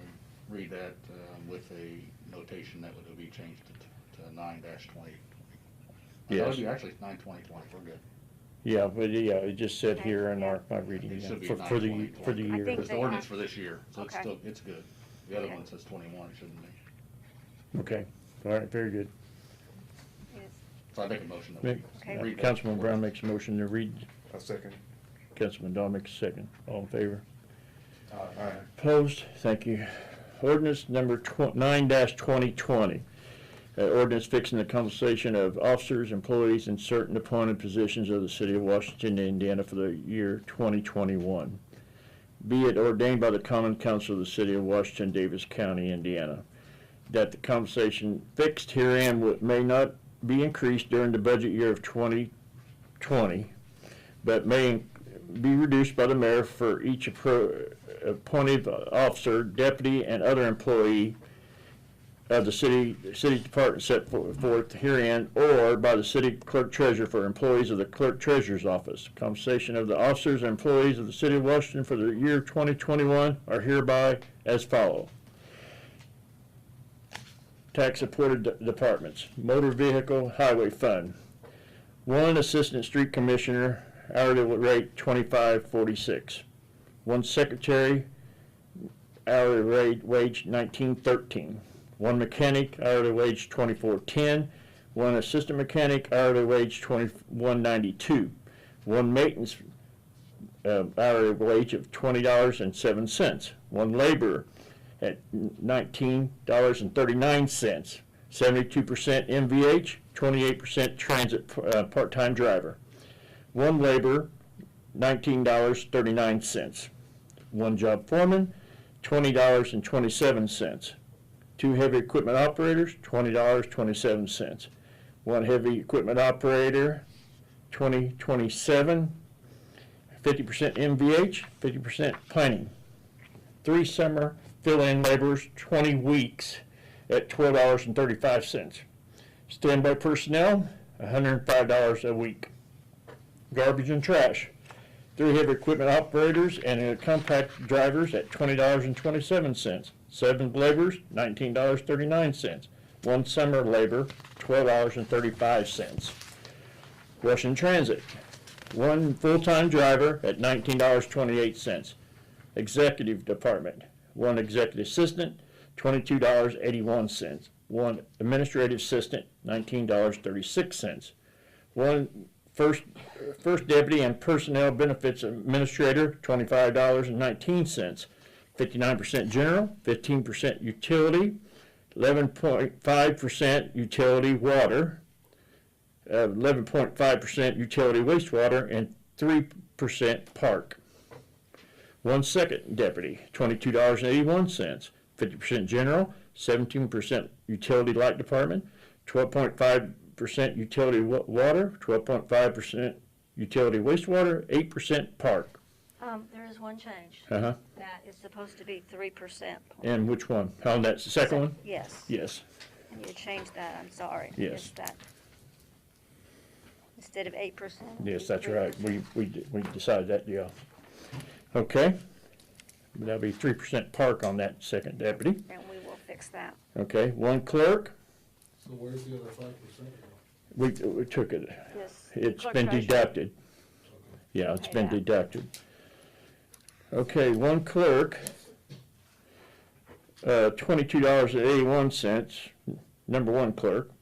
we read that, with a notation that would be changed to 9-20. Yes. Actually, it's 9-20-20, we're good. Yeah, but yeah, it just said Okay, here in yeah. my reading, It yeah, should be for the, 9-20-20. for the I year. think It's the they ordinance have- for this year, so it's Okay. still, it's good. The other Okay. one says 21, it shouldn't be. Okay, all right, very good. Is- So I make a motion that we Okay. read that. Councilman Brown makes a motion to read, I'll second. Councilman Dahl makes a second. All in favor? Aye. Opposed? Thank you. Ordinance number 9-2020. Ordinance fixing the compensation of officers, employees, and certain appointed positions of the City of Washington, Indiana for the year 2021. Be it ordained by the Common Council of the City of Washington, Davis County, Indiana, that the compensation fixed herein may not be increased during the budget year of 2020, but may be reduced by the mayor for each appointed officer, deputy, and other employee of the city department set forth herein, or by the city clerk treasurer for employees of the clerk treasurer's office. Compensation of the officers and employees of the City of Washington for the year 2021 are hereby as follow. Tax supported departments: motor vehicle highway fund, 1 assistant street commissioner, hourly rate $25.46. 1 secretary, hourly rate wage $19.13. 1 mechanic, hourly wage $24.10. 1 assistant mechanic, hourly wage $21.92. 1 maintenance, hourly wage of $20.07. 1 laborer at $19.39. 72% MVH, 28% transit part-time driver. 1 laborer, $19.39. 1 job foreman, $20.27. 2 heavy equipment operators, $20.27. 1 heavy equipment operator, $20.27. 50% MVH, 50% planning. 3 summer fill-in laborers, 20 weeks at $12.35. Standby personnel, $105 a week. Garbage and trash, 3 heavy equipment operators and compact drivers at $20.27. 7 laborers, $19.39. 1 summer labor, $12.35. Washington Transit, 1 full-time driver at $19.28. Executive Department, 1 executive assistant, $22.81. 1 administrative assistant, $19.36. 1 first deputy and personnel benefits administrator, $25.19. 59% general, 15% utility, 11.5% utility water, 11.5% utility wastewater, and 3% park. 1 second deputy, $22.81. 50% general, 17% utility light department, 12.5% utility water, 12.5% utility wastewater, 8% park. There is one change. Uh-huh. That is supposed to be 3%. And which one? Oh, that's the second one? Yes. Yes. I need to change that, I'm sorry. Yes. It's that. Instead of 8%. Yes, that's right. We decided that deal. Okay. That'll be 3% park on that second deputy. And we will fix that. Okay, 1 clerk. So where's the other 5%? We took it. This It's clerk been treasurer. deducted. Yeah, it's Pay been that. deducted. Okay, 1 clerk, $22.81, number 1 clerk.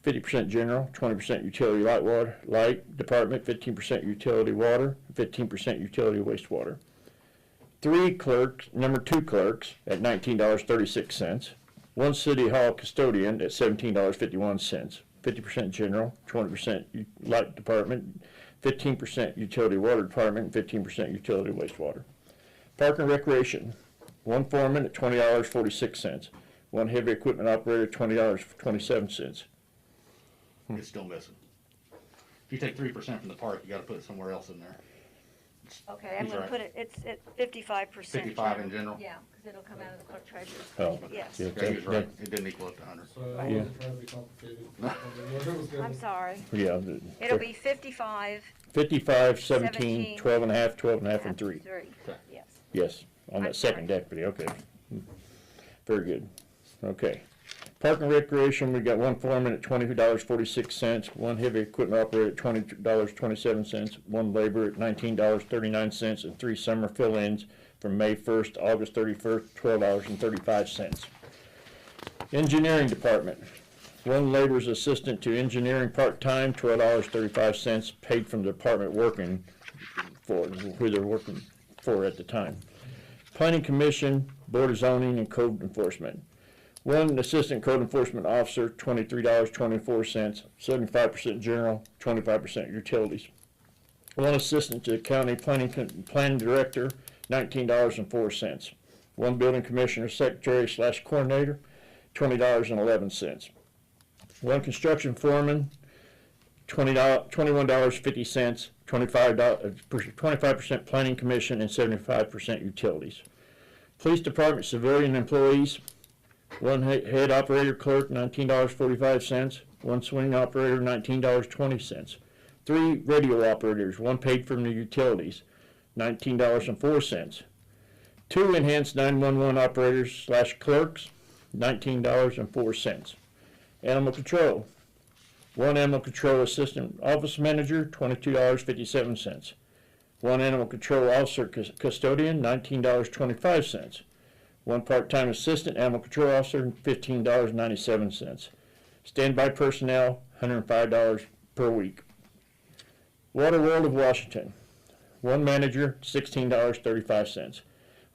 50% general, 20% utility light department, 15% utility water, 15% utility wastewater. 3 clerks, number 2 clerks at $19.36. 1 city hall custodian at $17.51. 50% general, 20% light department, 15% utility water department, 15% utility wastewater. Park and recreation, 1 foreman at $20.46. 1 heavy equipment operator, $20.27. It's still missing. If you take 3% from the park, you gotta put it somewhere else in there. Okay, I'm He's gonna right. put it, it's at 55%. 55 in general? Yeah, because it'll come out of the clerk treasurer's. Oh, Yes. yeah. Yeah, he was right. It didn't equal up to 100. So I Yeah. wasn't trying to be complicated. I mean, it was I'm sorry. Yeah. It'll be 55. 55, 17, 12 and a half, 12 and a half, and 3. Okay. Yes. Yes, on I'm that second sorry. deputy, okay. Very good. Okay. Park and recreation, we got 1 foreman at $22.46, 1 heavy equipment operator at $20.27, 1 labor at $19.39, and 3 summer fill-ins from May 1st, August 31st, $12.35. Engineering department, 1 labor's assistant to engineering part-time, $12.35, paid from the department working for, who they're working for at the time. Planning Commission, Board of Zoning, and Code Enforcement. 1 assistant code enforcement officer, $23.24, 75% general, 25% utilities. 1 assistant to county planning director, $19.04. 1 building commissioner secretary / coordinator, $20.11. 1 construction foreman, $21.50, 25% planning commission, and 75% utilities. Police department civilian employees, 1 head operator clerk, $19.45, 1 swing operator, $19.20. 3 radio operators, 1 paid from the utilities, $19.04. 2 enhanced 911 operators / clerks, $19.04. Animal control, 1 animal control assistant office manager, $22.57. 1 animal control officer custodian, $19.25. 1 part-time assistant animal control officer, $15.97. Standby personnel, $105 per week. Water World of Washington, 1 manager, $16.35.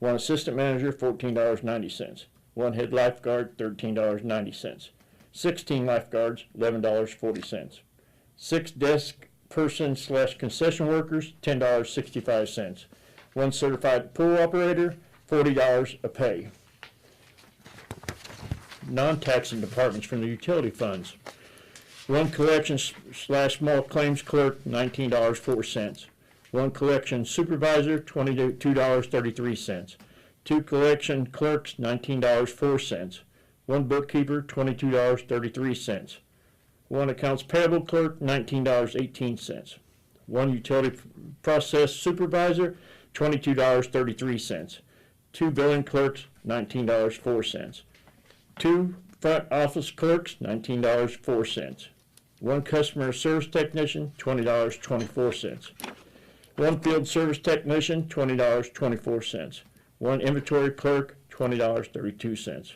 1 assistant manager, $14.90. 1 head lifeguard, $13.90. 16 lifeguards, $11.40. 6 desk person / concession workers, $10.65. 1 certified pool operator, $40 a pay. Non-taxing departments from the utility funds. 1 collection / small claims clerk, $19.04. 1 collection supervisor, $22.33. 2 collection clerks, $19.04. 1 bookkeeper, $22.33. 1 accounts payable clerk, $19.18. 1 utility process supervisor, $22.33. 2 billing clerks, $19.04. 2 front office clerks, $19.04. 1 customer service technician, $20.24. 1 field service technician, $20.24. 1 inventory clerk, $20.32.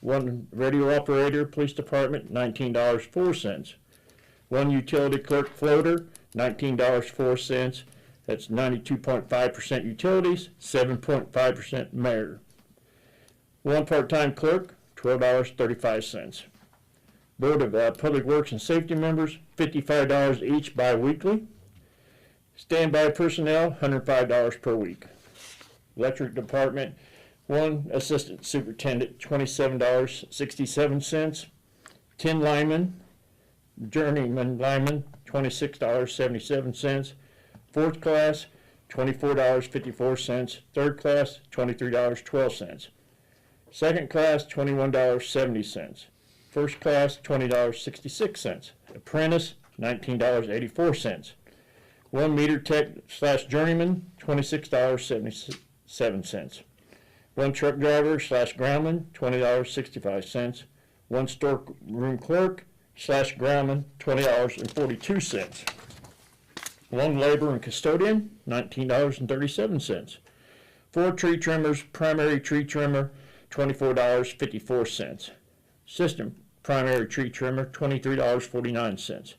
1 radio operator, police department, $19.04. 1 utility clerk floater, $19.04. That's 92.5% utilities, 7.5% mayor. 1 part-time clerk, $12.35. Board of Public Works and Safety members, $55 each bi-weekly. Standby personnel, $105 per week. Electric department, 1 assistant superintendent, $27.67. 10 linemen, journeyman lineman, $26.77. 4th class, $24.54. 3rd class, $23.12. 2nd class, $21.70. 1st class, $20.66. Apprentice, $19.84. 1 meter tech / journeyman, $26.77. 1 truck driver / groundman, $20.65. 1 storeroom clerk / groundman, $20.42. 1 labor and custodian, $19.37. 4 tree trimmers, primary tree trimmer, $24.54. Assistant primary tree trimmer, $23.49.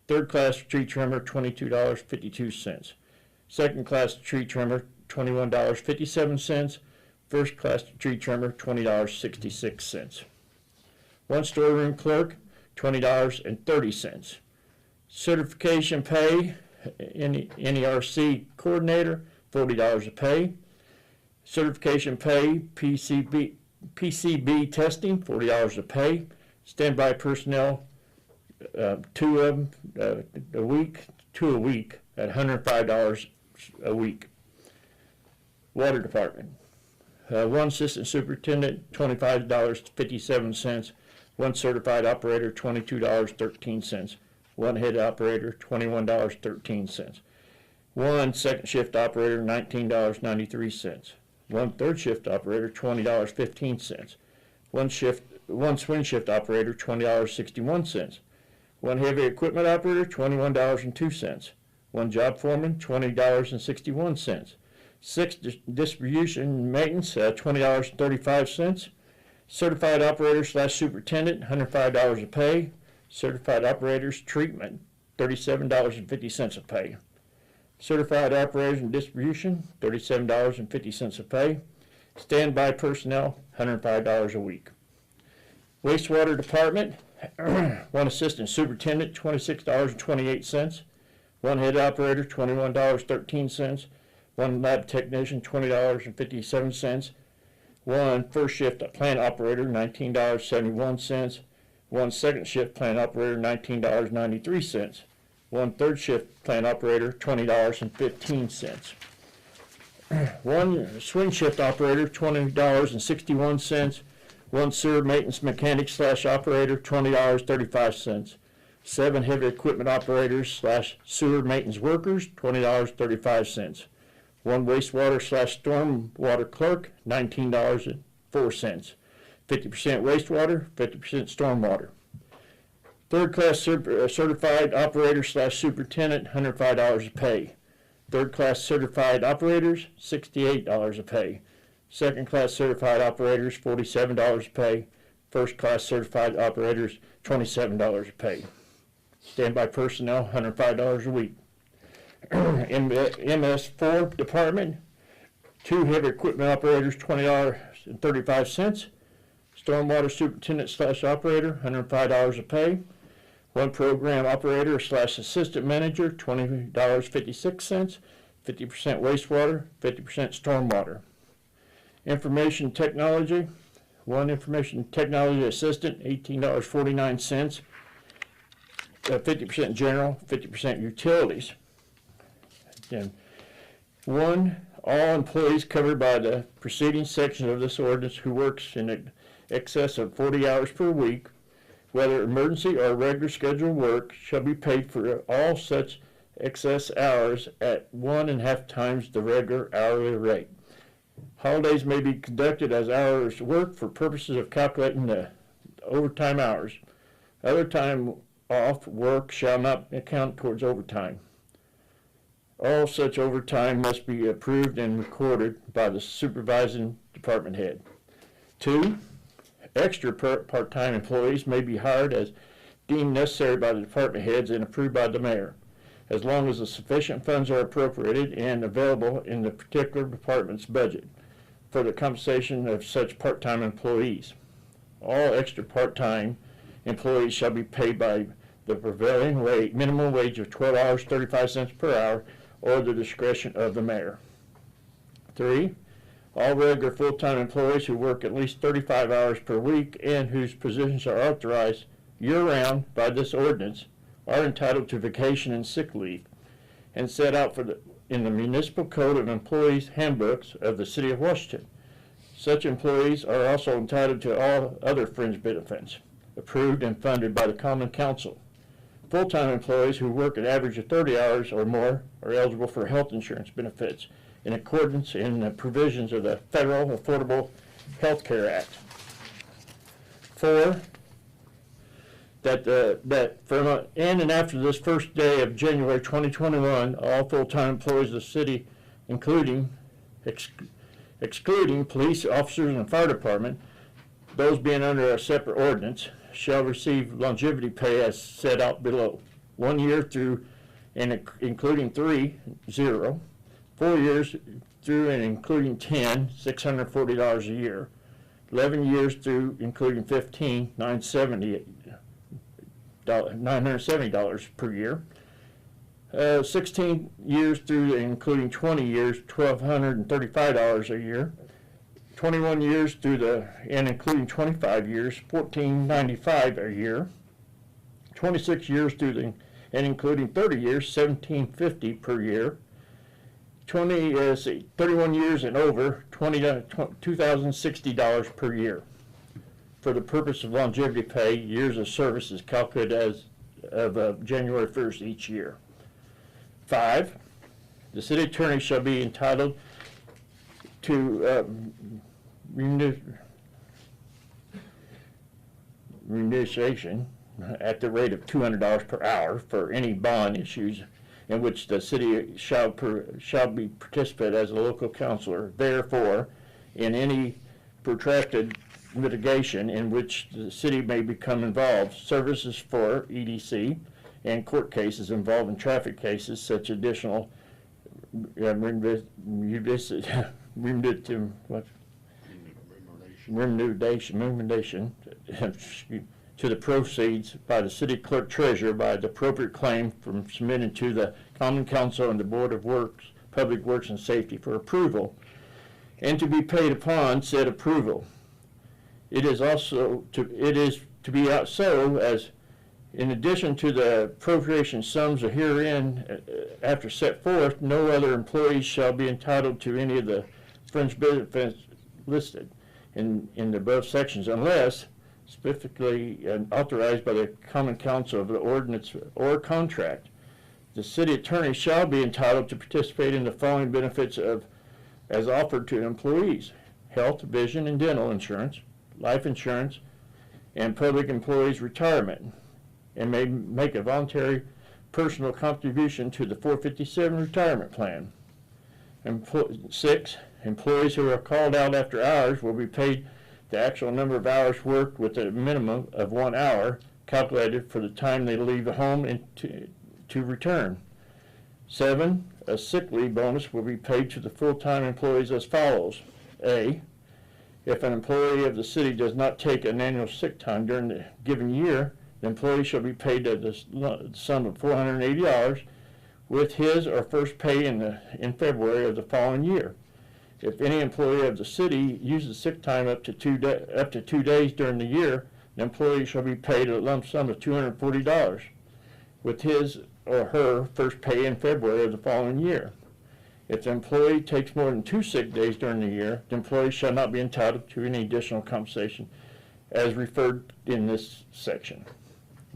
3rd class tree trimmer, $22.52. 2nd class tree trimmer, $21.57. 1st class tree trimmer, $20.66. 1 storeroom clerk, $20.30. Certification pay, NERC coordinator, $40 a pay. Certification pay, PCB testing, $40 a pay. Standby personnel, 2 of them a week at $105 a week. Water department, 1 assistant superintendent, $25.57. 1 certified operator, $22.13. 1 head operator, $21.13. 1 second shift operator, $19.93. 1 third shift operator, $20.15. 1 swing shift operator, $20.61. 1 heavy equipment operator, $21.02. 1 job foreman, $20.61. 6 distribution maintenance, $20.35. Certified operator / superintendent, $105 a pay. Certified operators treatment, $37.50 a pay. Certified operators and distribution, $37.50 a pay. Standby personnel, $105 a week. Wastewater department, 1 assistant superintendent, $26.28. 1 head operator, $21.13. 1 lab technician, $20.57. 1 first shift plant operator, $19.71. 1 second shift plant operator, $19.93. 1 third shift plant operator, $20.15. 1 swing shift operator, $20.61. 1 sewer maintenance mechanic / operator, $20.35. 7 heavy equipment operators / sewer maintenance workers, $20.35. 1 wastewater / stormwater clerk, $19.04. 50% wastewater, 50% stormwater. 3rd class certified operator / superintendent, $105 a pay. 3rd class certified operators, $68 a pay. 2nd class certified operators, $47 a pay. 1st class certified operators, $27 a pay. Standby personnel, $105 a week. MS4 department, 2 heavy equipment operators, $20.35. Stormwater superintendent / operator, $105 a pay. 1 program operator / assistant manager, $20.56. 50% wastewater, 50% stormwater. Information technology, 1 information technology assistant, $18.49. 50% general, 50% utilities. Again, 1, all employees covered by the preceding section of this ordinance who works in excess of 40 hours per week, whether emergency or regular scheduled work, shall be paid for all such excess hours at 1.5 times the regular hourly rate. Holidays may be conducted as hours worked for purposes of calculating the overtime hours. Other time off work shall not count towards overtime. All such overtime must be approved and recorded by the supervising department head. 2, extra part-time employees may be hired as deemed necessary by the department heads and approved by the mayor, as long as the sufficient funds are appropriated and available in the particular department's budget for the compensation of such part-time employees. All extra part-time employees shall be paid by the prevailing minimum wage of $12.35 per hour or the discretion of the mayor. 3, all regular full-time employees who work at least 35 hours per week and whose positions are authorized year-round by this ordinance are entitled to vacation and sick leave and set out in the Municipal Code of Employees Handbooks of the City of Washington. Such employees are also entitled to all other fringe benefits approved and funded by the Common Council. Full-time employees who work an average of 30 hours or more are eligible for health insurance benefits in accordance in the provisions of the Federal Affordable Health Care Act. 4, that from in and after this first day of January 2021, all full-time employees of the city, excluding police officers and fire department, those being under a separate ordinance, shall receive longevity pay as set out below. 1 year through and including 3, 0. 4 years through and including 10, $640 a year. 11 years through including 15, $970 per year. 16 years through and including 20 years, $1,235 a year. 21 years through and including 25 years, $1,495 a year. 26 years through and including 30 years, $1,750 per year. 31 years and over, $2,060 per year. For the purpose of longevity pay, years of service is calculated as of January 1st each year. 5, the city attorney shall be entitled to remuneration at the rate of $200 per hour for any bond issues in which the city shall be participant as a local councilor. Therefore, in any protracted litigation in which the city may become involved, services for EDC and court cases involving traffic cases, such additional remuneration to the proceeds by the city clerk treasurer by the appropriate claim from submitting to the Common Council and the Board of Public Works and Safety for approval, and to be paid upon said approval. It is to be out so as, in addition to the appropriation sums herein after set forth, no other employees shall be entitled to any of the fringe benefits listed in the above sections unless specifically authorized by the Common Council of the ordinance or contract. The city attorney shall be entitled to participate in the following benefits as offered to employees: health, vision, and dental insurance, life insurance, and public employees' retirement, and may make a voluntary personal contribution to the 457 retirement plan. 6, employees who are called out after hours will be paid the actual number of hours worked with a minimum of 1 hour calculated for the time they leave the home and to return. 7, a sick leave bonus will be paid to the full-time employees as follows. A, if an employee of the city does not take an annual sick time during the given year, the employee shall be paid the sum of $480 with his or first pay in February of the following year. If any employee of the city uses sick time up to 2 days during the year, the employee shall be paid a lump sum of $240 with his or her first pay in February of the following year. If the employee takes more than 2 sick days during the year, the employee shall not be entitled to any additional compensation as referred in this section.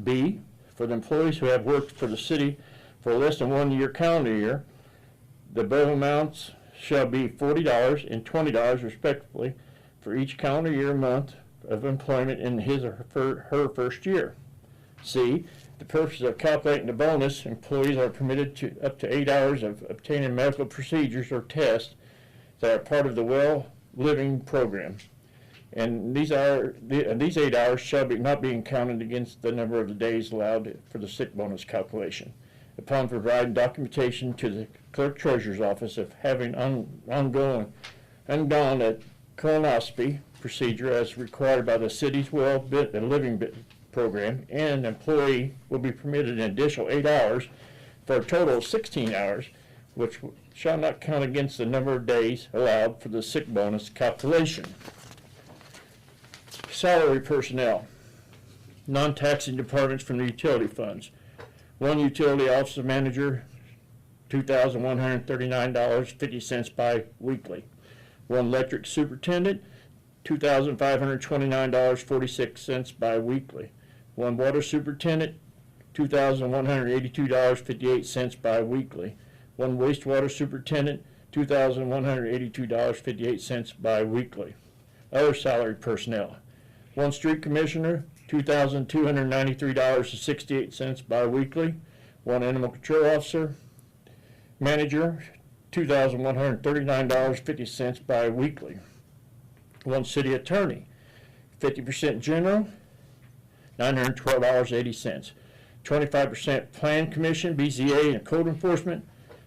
B, for the employees who have worked for the city for less than 1 year calendar year, the above amounts shall be $40 and $20 respectively for each calendar year month of employment in his or her first year. C, the purpose of calculating the bonus, employees are permitted to up to 8 hours of obtaining medical procedures or tests that are part of the well living program. And these 8 hours shall be not being counted against the number of the days allowed for the sick bonus calculation. Upon providing documentation to the clerk treasurer's office of having undergone a colonoscopy procedure as required by the city's well living program, and an employee will be permitted an additional 8 hours for a total of 16 hours, which shall not count against the number of days allowed for the sick bonus calculation. Salary personnel, non-taxing departments from the utility funds. One utility officer manager, $2,139.50 bi-weekly. One electric superintendent, $2,529.46 bi-weekly. One water superintendent, $2,182.58 bi-weekly. One wastewater superintendent, $2,182.58 bi-weekly. Other salary personnel. One street commissioner, $2,293.68 bi-weekly. One animal control officer, manager, $2,139.50 bi-weekly. One city attorney, 50% general, $912.80. 25% plan commission, BZA, and code enforcement,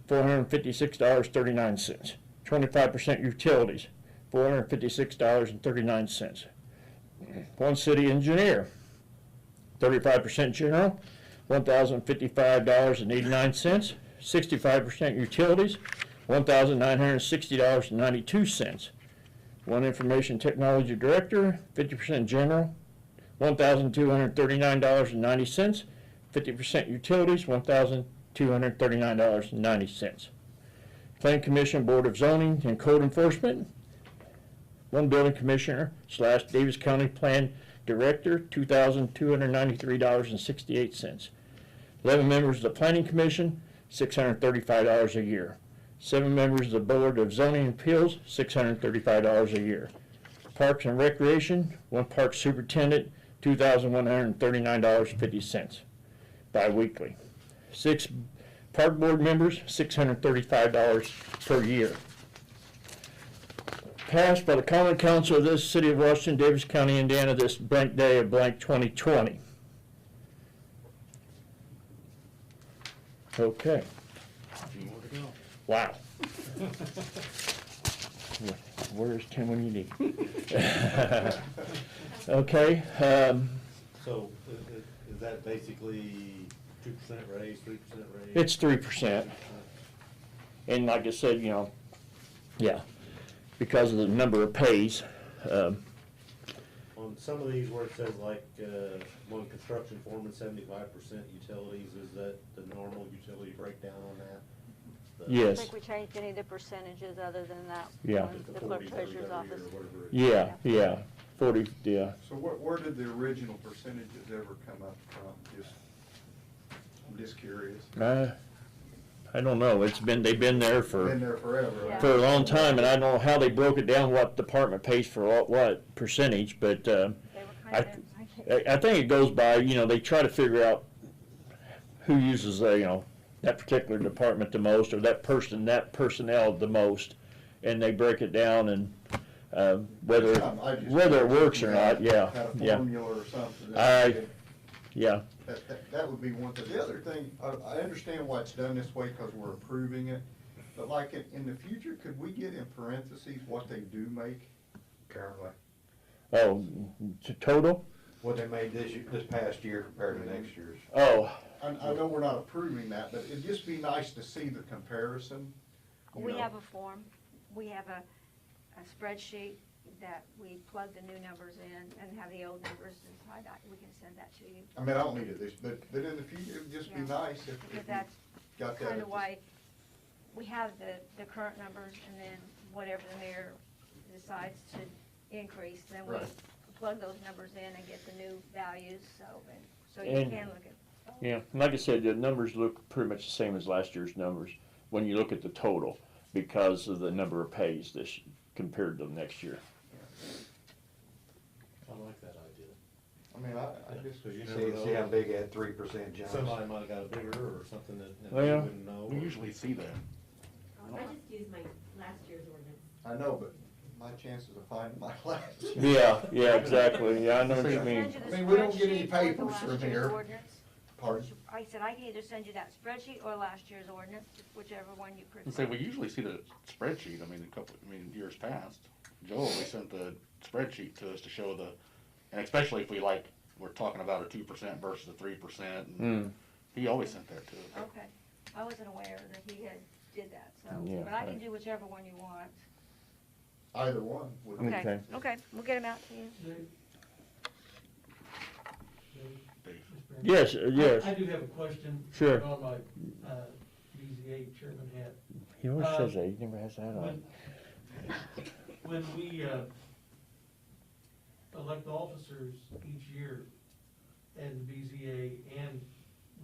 $456.39. 25% utilities, $456.39. One city engineer, 35% general, $1,055.89. 65% utilities, $1,960.92. One information technology director, 50% general, $1,239.90. 50% utilities, $1,239.90. Plan Commission, Board of Zoning and Code Enforcement, one building commissioner / Davis County Plan Director, $2,293.68. 11 members of the Planning Commission, $635 a year. 7 members of the Board of Zoning Appeals, $635 a year. Parks and Recreation, one park superintendent, $2,139.50 bi-weekly. 6 park board members, $635 per year. Passed by the Common Council of this City of Washington, Davis County, Indiana, this blank day of blank 2020. Okay. Few more to go. Wow. Where's Tim when you need? Okay. So is that basically 2% raise, 3% raise? It's 3%. And like I said, yeah, because of the number of pays. On some of these where it says like, one construction foreman, 75% utilities, is that the normal utility breakdown on that? I Yes. think we changed any of the percentages other than that Yeah. one, the clerk treasurer's office. Yeah. 40, yeah. So where did the original percentages ever come up from? I'm just curious. I don't know. They've been there for Been there forever. Yeah. a long time, and I don't know how they broke it down, what department pays for what percentage, but They were kind of, I think it goes by, they try to figure out who uses, that particular department the most, or that personnel the most, and they break it down, and whether it works or not, yeah, Had a yeah, formula or something. yeah. That would be one thing. The other thing, I understand why it's done this way because we're approving it, but like in the future, could we get in parentheses what they do make? Currently, Oh, total? what they made this past year compared to next year's. Oh, I know we're not approving that, but it'd just be nice to see the comparison. you we know. have a form, we have a spreadsheet that we plug the new numbers in and have the old numbers inside. We can send that to you. I mean, I don't need it this, but in the future, it'd just be Yeah. nice if Because you that's got that. kind of why we have the current numbers, and then whatever the mayor decides to increase, then we Right. plug those numbers in and get the new values, so you And- can look at. yeah, like I said, the numbers look pretty much the same as last year's numbers when you look at the total. because of the number of pays this, compared to next year. I like that idea. I mean, I just, Cause you never See how know, big that 3% jumps. somebody might've got a bigger or something that Oh, we yeah. wouldn't know. We usually see that. I just used my last year's ordinance. I know, but my chances of finding my last. Yeah, exactly, yeah, I know what you I'll mean. send you the I mean, we don't get any spreadsheet with the papers last from year's here. ordinance. Pardon? I said I can either send you that spreadsheet or last year's ordinance, whichever one you prefer. And say, we usually see the spreadsheet, years past. Joe always sent the spreadsheet to us to show and especially if we're talking about a 2% versus a 3%, and he always sent that to us. Okay, I wasn't aware that he did that, so, Yeah, but I can right. do whichever one you want. Either one would be. Okay. Okay, we'll get them out to you. Dave. Yes, yes, I do have a question. Sure. On my, BZA chairman hat. he always says that, he never has that on. When we, elect officers each year as the BZA and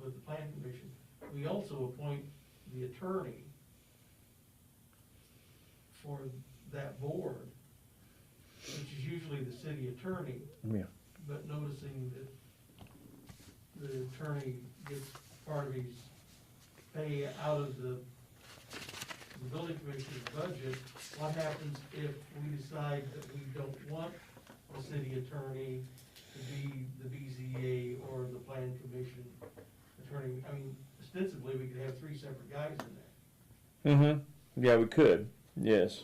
with the plan commission, we also appoint the attorney for that board, which is usually the city attorney. Yeah. But noticing that the attorney gets part of his pay out of the building commissioner's budget, what happens if we decide that we don't want a city attorney to be the BZA or the plan commission attorney? I mean, ostensibly, we could have 3 separate guys in there. Yeah, we could, yes.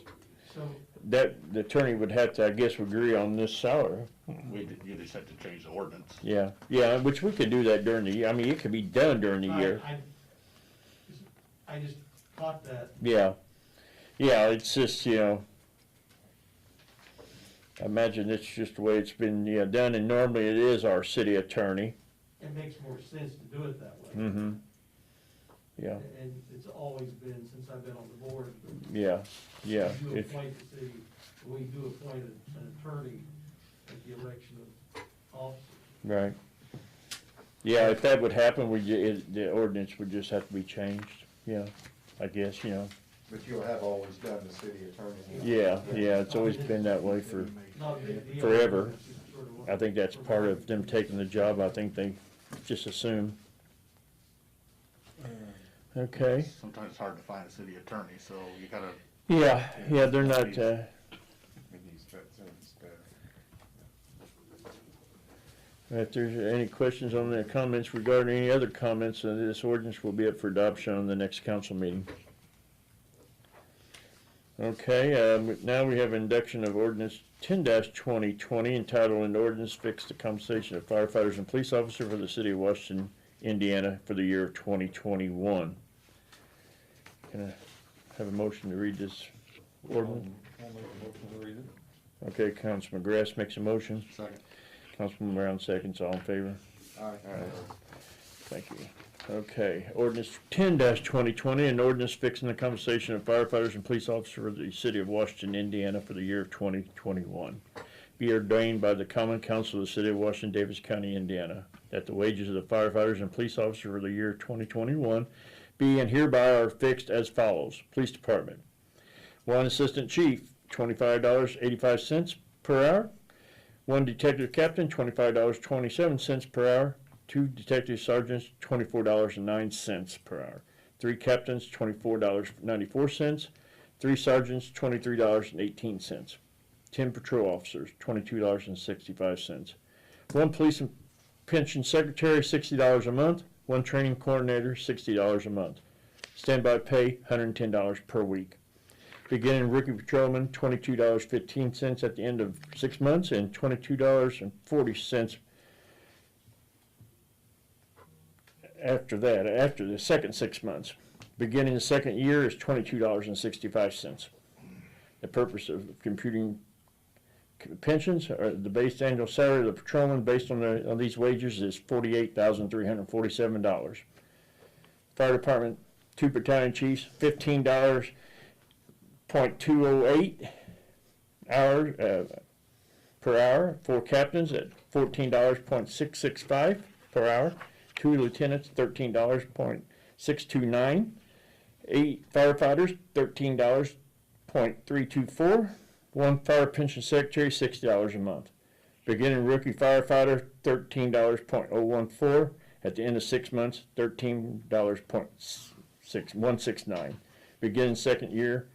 So, That, the attorney would have to, I guess, agree on this salary. You just have to change the ordinance. Yeah, which we could do that during the year, I mean, it could be done during the year. I just caught that. Yeah, it's just, I imagine it's just the way it's been, done, and normally it is our city attorney. It makes more sense to do it that way. Yeah, And it's always been since I've been on the board. yeah. We do If- appoint the city, we do appoint an attorney at the election of officers. Right. Yeah, if that would happen, the ordinance would just have to be changed, I guess, But you'll have always done the city attorney. Yeah, it's always been that way for, Not a big deal. Forever. It's just sort of what- I think that's part of them taking the job, I think they just assume. Okay, Sometimes it's hard to find a city attorney, so you gotta, yeah, they're not, With these veterans, if there's any questions on the comments regarding any other comments, this ordinance will be up for adoption on the next council meeting. Okay, now we have induction of ordinance 10-2020 entitled an ordinance fixed the compensation of firefighters and police officers for the city of Washington, Indiana for the year of 2021. Can I have a motion to read this ordinance? Okay, Councilman Grass makes a motion. second. Councilman Brown seconds, all in favor? Aye. Thank you. Okay, ordinance 10-2020, an ordinance fixing the compensation of firefighters and police officers for the city of Washington, Indiana for the year of 2021. Be ordained by the Common Council of the city of Washington, Davis County, Indiana, that the wages of the firefighters and police officers for the year 2021 be and hereby are fixed as follows. Police Department, 1 Assistant Chief, $25.85 per hour. 1 Detective Captain, $25.27 per hour. 2 Detective Sergeants, $24.09 per hour. 3 Captains, $24.94. 3 Sergeants, $23.18. 10 Patrol Officers, $22.65. 1 Police and Pension Secretary, $60 a month. 1 Training Coordinator, $60 a month. Standby pay, $110 per week. Beginning Rookie Patrolman, $22.15 at the end of 6 months, and $22.40 after that, after the second 6 months. Beginning the second year is $22.65. The purpose of computing pensions, or the base annual salary of the patrolman based on these wages is $48,347. Fire Department, 2 battalion chiefs, $15.208 per hour. 4 captains at $14.665 per hour. 2 lieutenants, $13.629. 8 firefighters, $13.324. 1 fire pension secretary, $60 a month. Beginning rookie firefighter, $13.014. At the end of 6 months, $13.169. Beginning second year,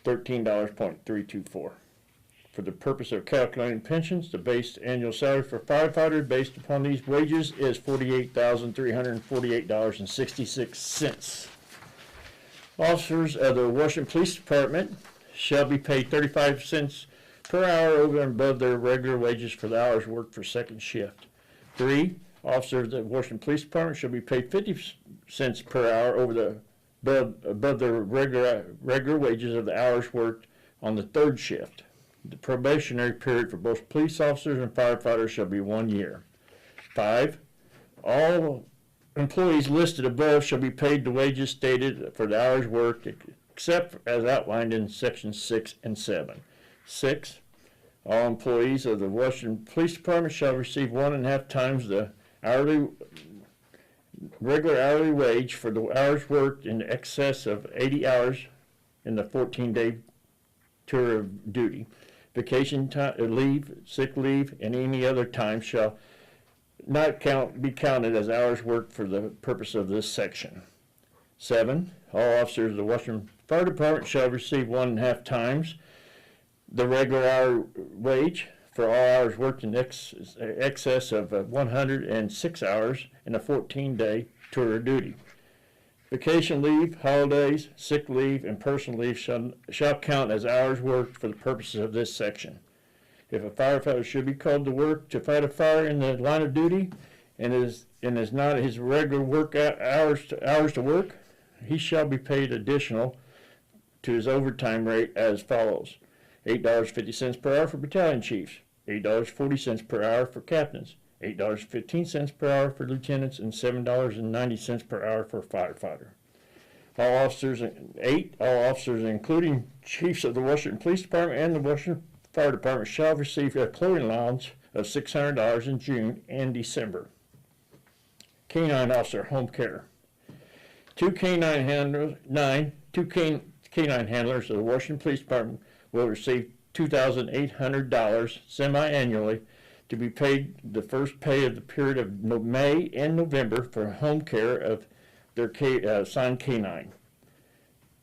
$13.324. For the purpose of calculating pensions, the base annual salary for firefighters based upon these wages is $48,348.66. Officers of the Washington Police Department shall be paid 35 cents per hour over and above their regular wages for the hours worked for second shift. 3. Officers of the Washington Police Department shall be paid 50 cents per hour over above their regular wages of the hours worked on the third shift. The probationary period for both police officers and firefighters shall be 1 year. 5. All employees listed above shall be paid the wages stated for the hours worked, except as outlined in sections 6 and 7. 6. All employees of the Washington Police Department shall receive 1.5 times the regular hourly wage for the hours worked in excess of 80 hours in the 14-day tour of duty. Vacation time, leave, sick leave, and any other time shall not be counted as hours worked for the purpose of this section. 7. All officers of the Washington Fire Department shall receive 1.5 times the regular hour wage for all hours worked in excess of 106 hours in a 14-day tour of duty. Vacation leave, holidays, sick leave, and personal leave shall count as hours worked for the purposes of this section. If a firefighter should be called to work to fight a fire in the line of duty and is not his regular work hours to work, he shall be paid additional to his overtime rate as follows: $8.50 per hour for battalion chiefs, $8.40 per hour for captains, $8.15 per hour for lieutenants, and $7.90 per hour for a firefighter. All officers, including chiefs of the Washington Police Department and the Washington Fire Department, shall receive a clothing allowance of $600 in June and December. Canine officer home care. 2 canine handlers of the Washington Police Department will receive $2,800 semi-annually to be paid the first pay of the period of May and November for home care of their assigned canine.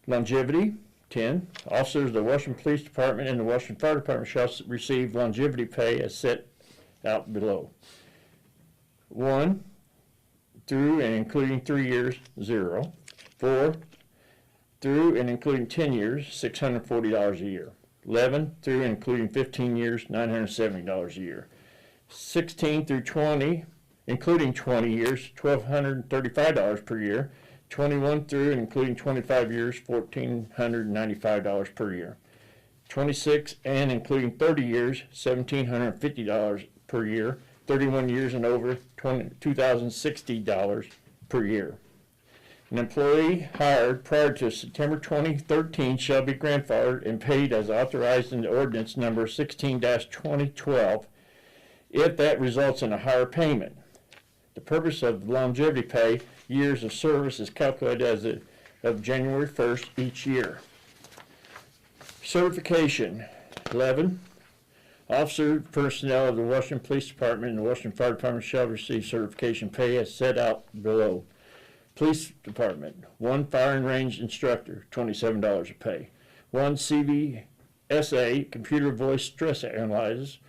Longevity. 10. Officers of the Washington Police Department and the Washington Fire Department shall receive longevity pay as set out below. 1. Through and including 3 years, 0. 4. Through and including 10 years, $640 a year. 11. Through and including 15 years, $970 a year. 16 through 20, including 20 years, $1,235 per year. 21 through and including 25 years, $1,495 per year. 26 and including 30 years, $1,750 per year. 31 years and over, $2,060 per year. An employee hired prior to September 2013 shall be grandfathered and paid as authorized in the ordinance number 16-2012 if that results in a higher payment. The purpose of longevity pay years of service is calculated as of January 1st each year. Certification. 11. Officer personnel of the Washington Police Department and the Washington Fire Department shall receive certification pay as set out below. Police Department. 1 firing range instructor, $27 a pay. 1 CVSA, computer voice stress analyzers,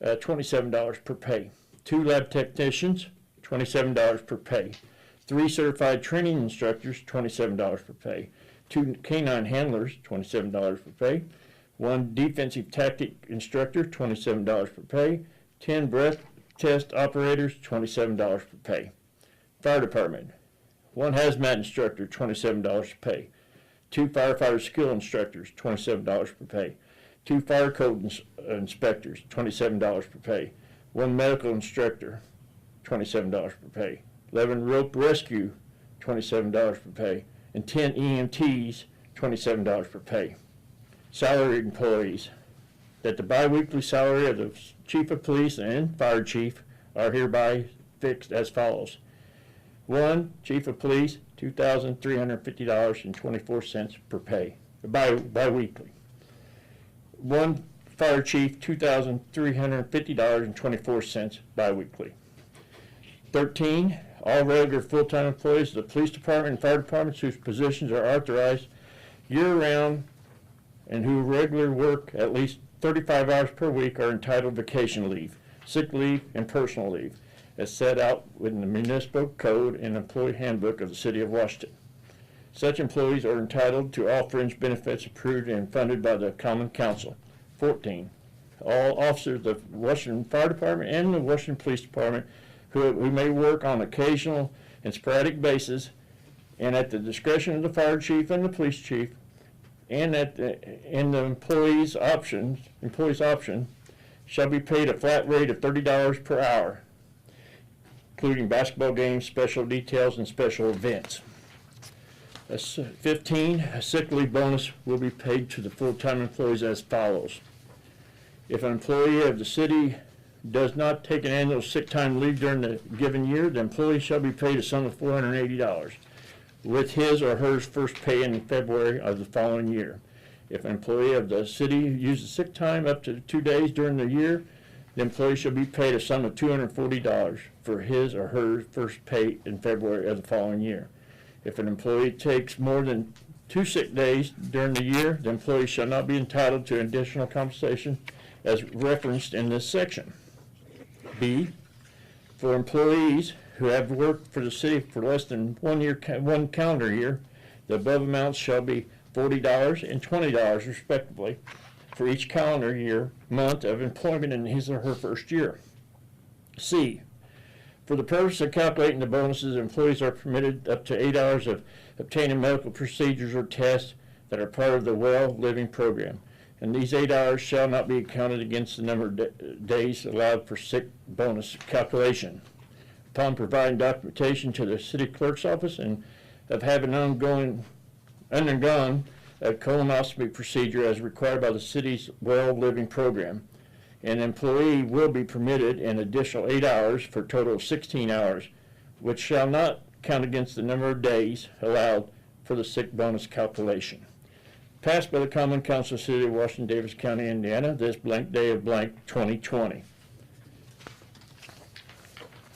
$27 per pay. 2 lab technicians, $27 per pay. 3 certified training instructors, $27 per pay. 2 canine handlers, $27 per pay. 1 defensive tactic instructor, $27 per pay. 10 breath test operators, $27 per pay. Fire Department. 1 hazmat instructor, $27 per pay. 2 firefighter skill instructors, $27 per pay. 2 fire code inspectors, $27 per pay. 1 medical instructor, $27 per pay. 11 rope rescue, $27 per pay. And 10 EMTs, $27 per pay. Salaried employees. That the biweekly salary of the chief of police and fire chief are hereby fixed as follows. 1 chief of police, $2,350.24 per pay, bi-weekly. One fire chief, $2,350.24 bi-weekly. 13, all regular full-time employees of the police department and fire departments whose positions are authorized year-round and who regularly work at least 35 hours per week are entitled vacation leave, sick leave, and personal leave, as set out within the municipal code and employee handbook of the city of Washington. Such employees are entitled to all fringe benefits approved and funded by the Common Council. 14, all officers of the Washington Fire Department and the Washington Police Department who may work on occasional and sporadic basis and at the discretion of the fire chief and the police chief and in the employee's option shall be paid a flat rate of $30 per hour, including basketball games, special details, and special events. 15, a sick leave bonus will be paid to the full-time employees as follows. If an employee of the city does not take an annual sick time leave during the given year, the employee shall be paid a sum of $480, with his or her first pay in February of the following year. If an employee of the city uses sick time up to 2 days during the year, the employee shall be paid a sum of $240 for his or her first pay in February of the following year. If an employee takes more than 2 sick days during the year, the employee shall not be entitled to additional compensation as referenced in this section. B, for employees who have worked for the city for less than 1 calendar year, the above amounts shall be $40 and $20 respectively for each calendar year month of employment in his or her first year. C, for the purpose of calculating the bonuses, employees are permitted up to 8 hours of obtaining medical procedures or tests that are part of the Well Living Program, and these 8 hours shall not be counted against the number of days allowed for sick bonus calculation. Upon providing documentation to the city clerk's office and of having undergone a colonoscopy procedure as required by the city's Well Living Program, an employee will be permitted an additional 8 hours for a total of 16 hours, which shall not count against the number of days allowed for the sick bonus calculation. Passed by the Common Council of the City of Washington, Davis County, Indiana, this blank day of blank 2020.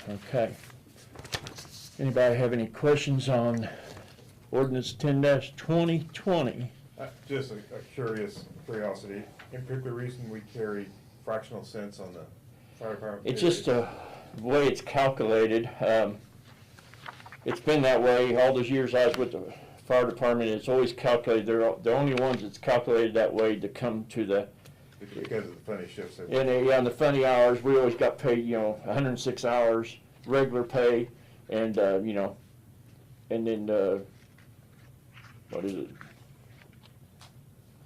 Okay. Anybody have any questions on ordinance 10-2020? Just a curious curiosity, in particular reason we carry fractional cents on the fire department. It's just the way it's calculated. It's been that way all those years I was with the fire department. It's always calculated. They're the only ones that's calculated that way to come to the. Because of the funny shifts. And yeah, on the funny hours, we always got paid, 106 hours regular pay, and and then what is it?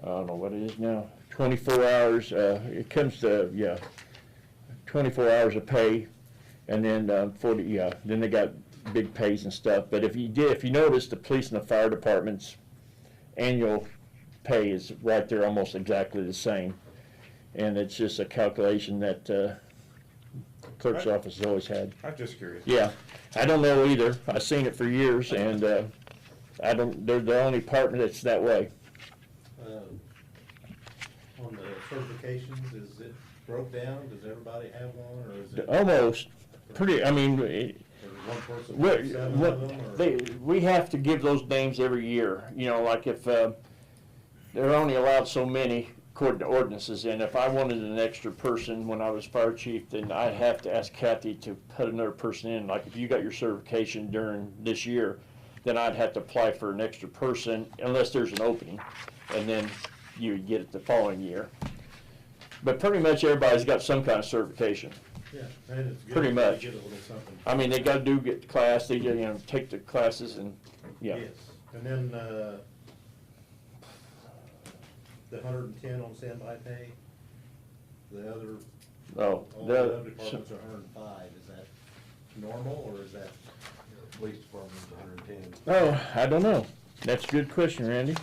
I don't know what it is now. 24 hours. It comes to 24 hours of pay, and then 40. Yeah, then they got big pays and stuff. But if you notice, the police and the fire department's annual pay is right there, almost exactly the same. And it's just a calculation that clerk's office has always had. I'm just curious. Yeah, I don't know either. I've seen it for years, and I don't. They're the only department that's that way. On the certifications, is it broke down? Does everybody have one, or is it? Almost. Pretty. I mean, one person for 7 of them, or? we have to give those names every year. Like if they're only allowed so many according to ordinances, and if I wanted an extra person when I was fire chief, then I'd have to ask Kathy to put another person in. Like if you got your certification during this year, then I'd have to apply for an extra person unless there's an opening, and then you would get it the following year. But pretty much everybody's got some kind of certification. Yeah, and it's good. Pretty much. Get a little something. I mean, they got to get the class. They take the classes and yeah. Yes, and then the 110 on standby pay. The other. Oh, all the other departments are 105. Is that normal, or is that? Police department's 110. Oh, I don't know. That's a good question, Randy.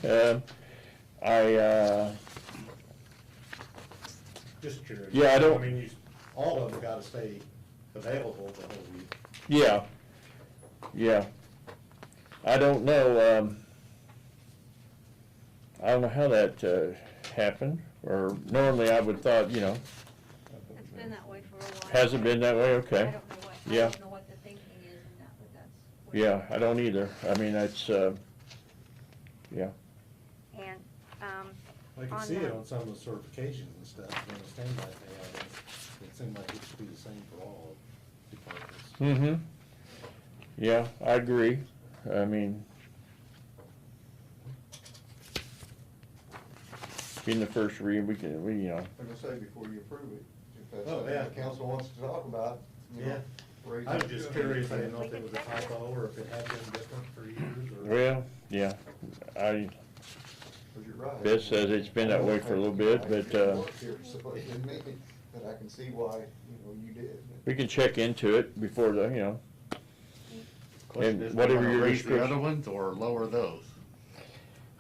Just curious. Yeah, I don't. I mean, all of them got to stay available the whole week. Yeah. I don't know, I don't know how that, happened, or normally I would thought, you know, It's been that way for a while. has it been that way? I Okay. don't know what, I Yeah. don't know what the thinking is in that, but that's. what- Yeah, I don't either. I mean, that's, yeah. And, I can On see it the- on some of the certifications and stuff, when the standby they have, it seemed like it should be the same for all departments. Mm-hmm. Yeah, I agree. I mean, being the first read, we, you know, Like I say, before you approve it, if that's Oh, something yeah. the council wants to talk about, you know. Yeah. raise I was it. just curious, I didn't know if it was a typo or if it had been different for years or. well, yeah, Cause you're right. Beth says it's been that way for a little bit, but, Work here, so it didn't mean that I can see why, you know, you did. we can check into it before the, you know, Question And is, whatever do you your wanna raise the description- other ones or lower those?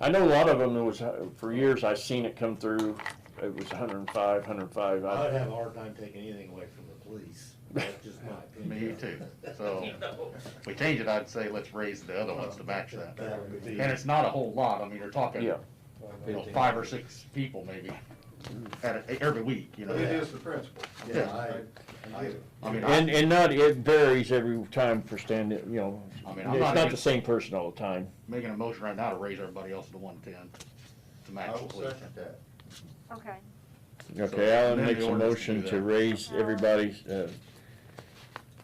I know a lot of them, it was, for years, I seen it come through, it was 105, 105. I would have a hard time taking anything away from the police, that's just my opinion. Me too. So, if we change it, I'd say let's raise the other ones to match that. That would be. And it's not a whole lot, I mean, you're talking, Yeah. you know, 5 or 6 people maybe, every week, you know. But it is the principle. Yeah, I get it. I mean, And not, it varies every time for standing, you know, I mean, I'm it's not not even- the same person all the time. making a motion right now to raise everybody else to 110 to match I the will police. second that. okay, Okay, Alan then makes the a ordinance motion do to that. raise everybody's,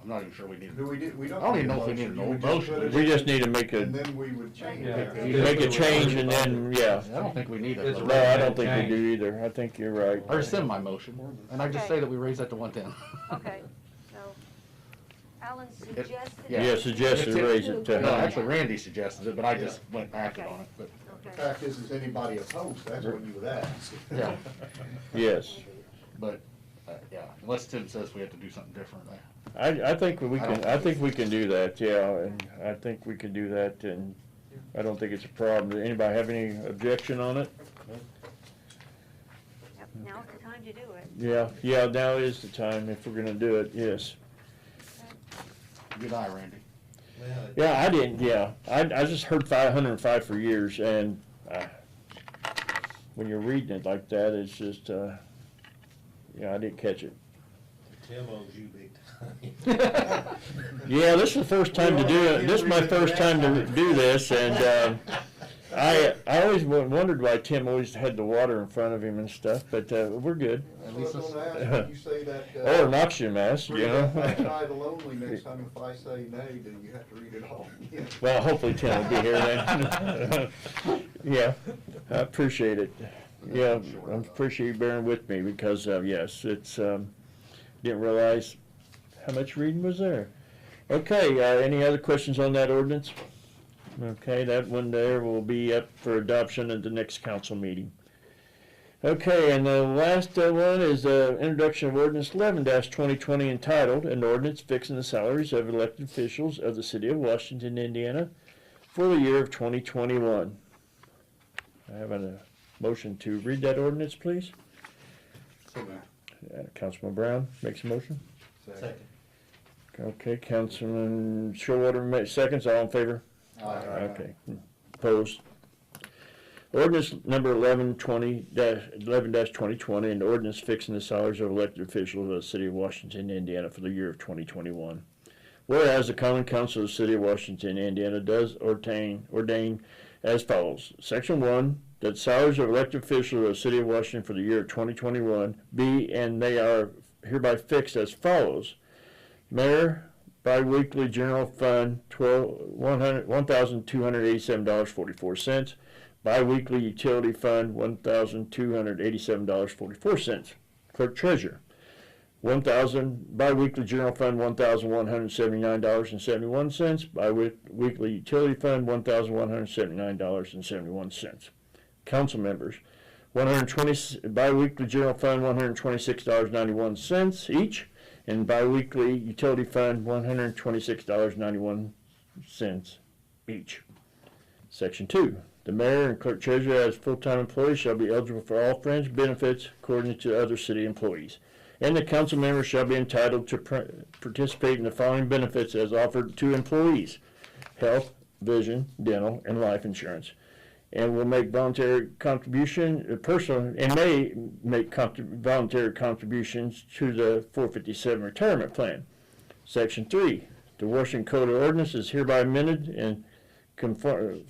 I'm not even sure we need. Do we, we don't. I don't need even a know if we need an you old would just motion. put it we in, just need to make And a, then we would change Yeah. it. make a change and then, yeah. I don't think we need It's it. No, I don't think we do either. I think you're right. I rescind my motion, and I just Okay. say that we raise that to 110. okay, so Alan suggested. Yeah. Yeah, suggested It's- raise it to No, 100. actually Randy suggested it, but I just went and acted Okay. on it, but, The Okay, fact is anybody opposed, that's what you would ask. yeah. Yes. But, yeah, unless Tim says we have to do something different. I think we I can, don't I think think we can do that, yeah, and I think we can do that, and I don't think it's a problem. Does anybody have any objection on it? yep, now's the time to do it. Yeah, now is the time if we're gonna do it, yes. Good eye, Randy. Yeah, I didn't, yeah, I just heard 505 for years, and, when you're reading it like that, it's just, yeah, I didn't catch it. Tim owes you big time. Yeah, this is the first time to do it, this is my first time to do this, and, I always wondered why Tim always had the water in front of him and stuff, but, we're good. At So least I was it's- gonna ask, when you say that. Or an oxygen mask, you Read that back know? side lonely next time if I say nay, then you have to read it all again. Well, hopefully Tim will be here then. Yeah, I appreciate it. Yeah, I appreciate you bearing with me because, yes, it's, didn't realize how much reading was there. Okay, any other questions on that ordinance? Okay, that one there will be up for adoption at the next council meeting. Okay, and the last one is introduction of ordinance 11-2020 entitled, an ordinance fixing the salaries of elected officials of the city of Washington, Indiana for the year of 2021. I have a motion to read that ordinance, please. Councilman Brown makes a motion. Second. Okay, Councilman Showalter seconds, all in favor? Okay, opposed. Ordinance number 11-2020, an ordinance fixing the salaries of elected officials of the city of Washington, Indiana for the year of 2021. Whereas the Common Council of the city of Washington, Indiana does ordain as follows. Section 1, that salaries of elected officials of the city of Washington for the year of 2021 be and they are hereby fixed as follows. Mayor, biweekly general fund, $1,287.44. Biweekly utility fund, $1,287.44. Clerk treasurer, biweekly general fund, $1,179.71. Biweekly utility fund, $1,179.71. Council members, biweekly general fund, $126.91 each, and biweekly utility fund, $126.91 each. Section 2. The mayor and clerk treasurer as full-time employees shall be eligible for all fringe benefits according to other city employees. And the council members shall be entitled to participate in the following benefits as offered to employees: health, vision, dental, and life insurance. And will make voluntary contribution, and may make voluntary contributions to the 457 retirement plan. Section 3, the Washington Code of Ordinance is hereby amended in conformity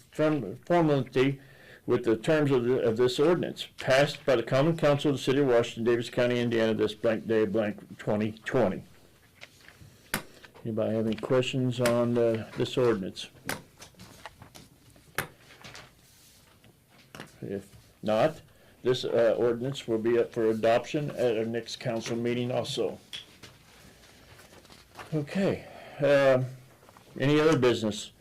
with the terms of this ordinance, passed by the Common Council of the City of Washington, Davis County, Indiana, this blank day, blank 2020. Anybody have any questions on this ordinance? If not, this ordinance will be up for adoption at our next council meeting also. Okay, any other business?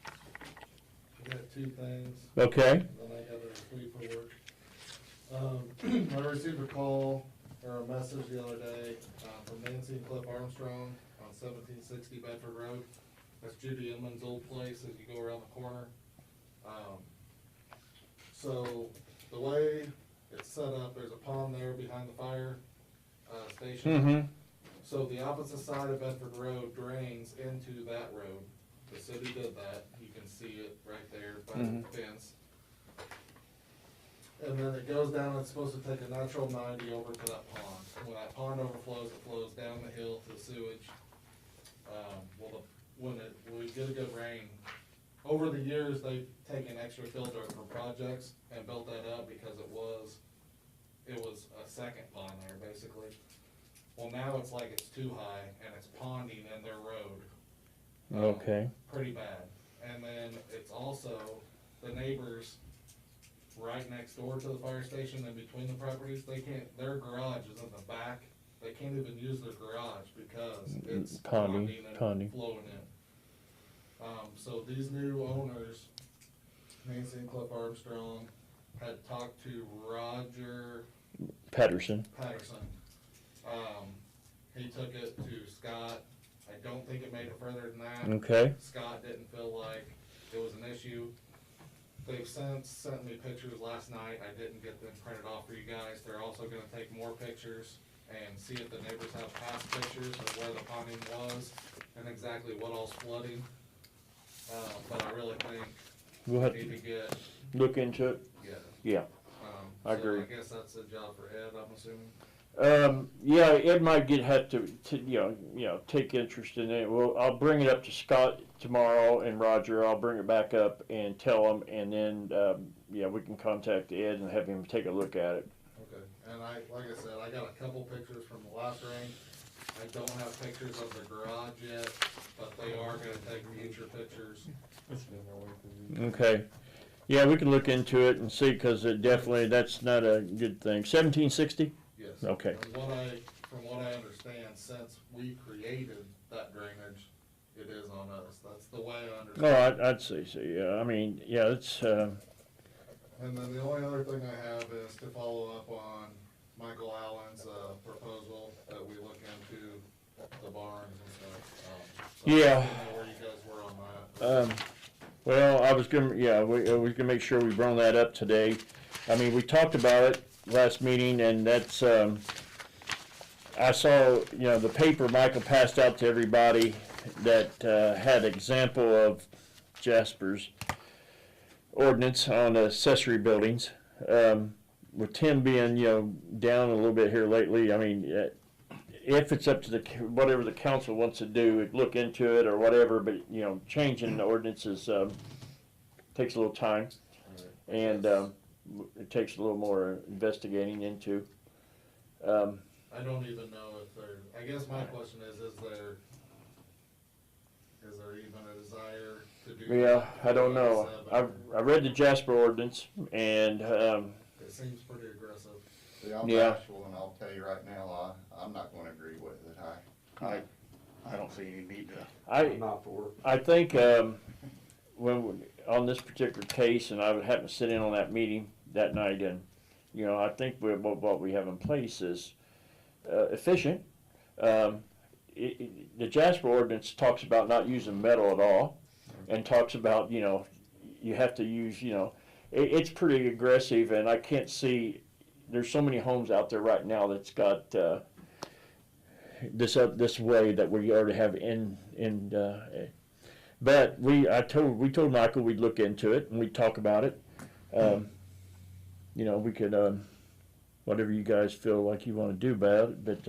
I got two things, Okay, then I got a paperwork. I received a call or a message the other day, from Nancy and Cliff Armstrong on 1760 Bedford Road. That's Judy Inman's old place as you go around the corner. So the way it's set up, there's a pond there behind the fire station. So the opposite side of Bedford Road drains into that road. The city did that. You can see it right there by the fence. And then it goes down, it's supposed to take a natural 90 over to that pond. When that pond overflows, it flows down the hill to the sewage. When we get a good rain, over the years, they've taken extra fill dirt for projects and built that up because it was a second pond there, basically. Well, now it's like it's too high and it's ponding in their road. okay, Pretty bad. And then it's also the neighbors right next door to the fire station and between the properties, their garage is in the back. They can't even use their garage because it's ponding and flowing in. So these new owners, Nancy and Cliff Armstrong, had talked to Roger Patterson. He took it to Scott. I don't think it made it further than that. Okay, Scott didn't feel like it was an issue. They've since sent me pictures last night. I didn't get them printed off for you guys. They're also gonna take more pictures and see if the neighbors have past pictures of where the ponding was and exactly what all's flooding. But I really think we'll we have need to get, look into it. yeah. I agree. So I guess that's a job for Ed, I'm assuming. Yeah, Ed might have to take interest in it. Well, I'll bring it up to Scott tomorrow and Roger. I'll bring it back up and tell them, and then we can contact Ed and have him take a look at it. Okay, and like I said, I got a couple pictures from the last rain. I don't have pictures of the garage yet, but they are gonna take future pictures. Okay. Yeah, we can look into it and see, because that's not a good thing. 1760? Yes. Okay. And from what I understand, since we created that drainage, it is on us. That's the way I understand. Oh, I'd say so, yeah. I mean, yeah, it's, And then the only other thing I have is to follow up on Michael Allen's proposal that we look into the barns and stuff. So Yeah. I don't know where you guys were on that. well, I was gonna, we was gonna make sure we brought that up today. I mean, we talked about it last meeting, and that's, I saw, the paper Michael passed out to everybody that had example of Jasper's ordinance on accessory buildings. With Tim being, down a little bit here lately, I mean, if it's up to whatever the council wants to do, look into it or whatever, but, changing the ordinances takes a little time, and it takes a little more investigating into. I don't even know if there, I guess my question is there even a desire to do? Yeah, that I don't know. 27? I read the Jasper ordinance, and It seems pretty aggressive. See, I'm Yeah. bashful, and I'll tell you right now, I'm not gonna agree with it. I don't see any need to. I'm not for it. I think on this particular case, and I would happen to sit in on that meeting that night, and I think what we have in place is efficient. The Jasper ordinance talks about not using metal at all, and talks about you have to use it's pretty aggressive, and I can't see. There's so many homes out there right now that's got this way that we already have But we told Michael we'd look into it and we'd talk about it. You know, we could, whatever you guys feel like you want to do about it, but,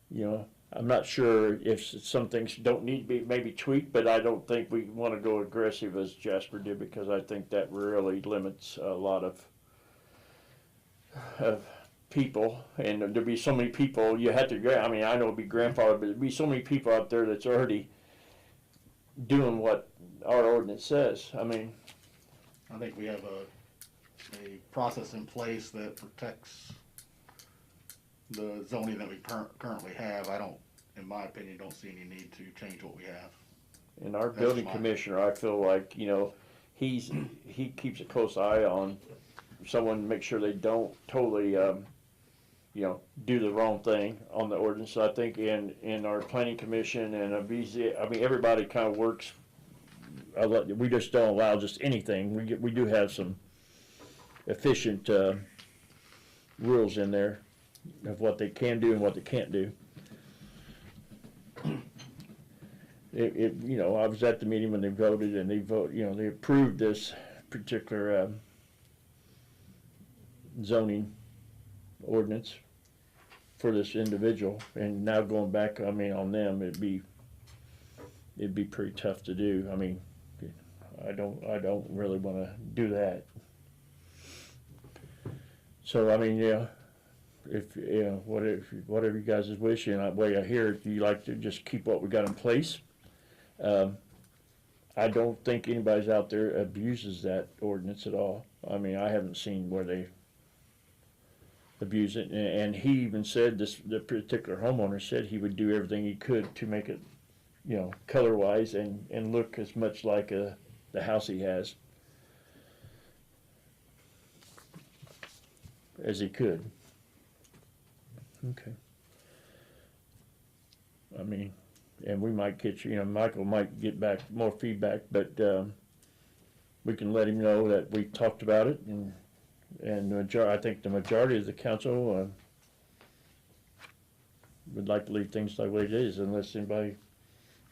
you know, I'm not sure if some things don't need to be maybe tweaked, but I don't think we want to go aggressive as Jasper did, because I think that really limits a lot of people, and there'd be so many people you had to, I mean, I know it'd be grandfathered, but there'd be so many people out there that's already doing what our ordinance says. I mean, I think we have a process in place that protects the zoning that we currently have. I don't, in my opinion, don't see any need to change what we have. and our That's building fine. commissioner, I feel like, you know, he keeps a close eye on someone to make sure they don't totally, you know, do the wrong thing on the ordinance. So I think in our planning commission and a BZ, I mean, everybody kind of works. We just don't allow just anything. We do have some efficient rules in there of what they can do and what they can't do. You know, I was at the meeting when they voted, and they approved this particular zoning ordinance for this individual, and now going back, I mean, on them, it'd be pretty tough to do. I mean, I don't really want to do that. So I mean, yeah, if you know, whatever you guys is wishing, the way I hear it, you like to just keep what we got in place. I don't think anybody's out there abuses that ordinance at all. I mean, I haven't seen where they abuse it, and he even said the particular homeowner said he would do everything he could to make it, you know, color-wise and look as much like the house he has as he could. Okay. I mean, and we might get, you know, Michael might get back more feedback, but we can let him know that we talked about it, and I think the majority of the council would like to leave things the way it is, unless anybody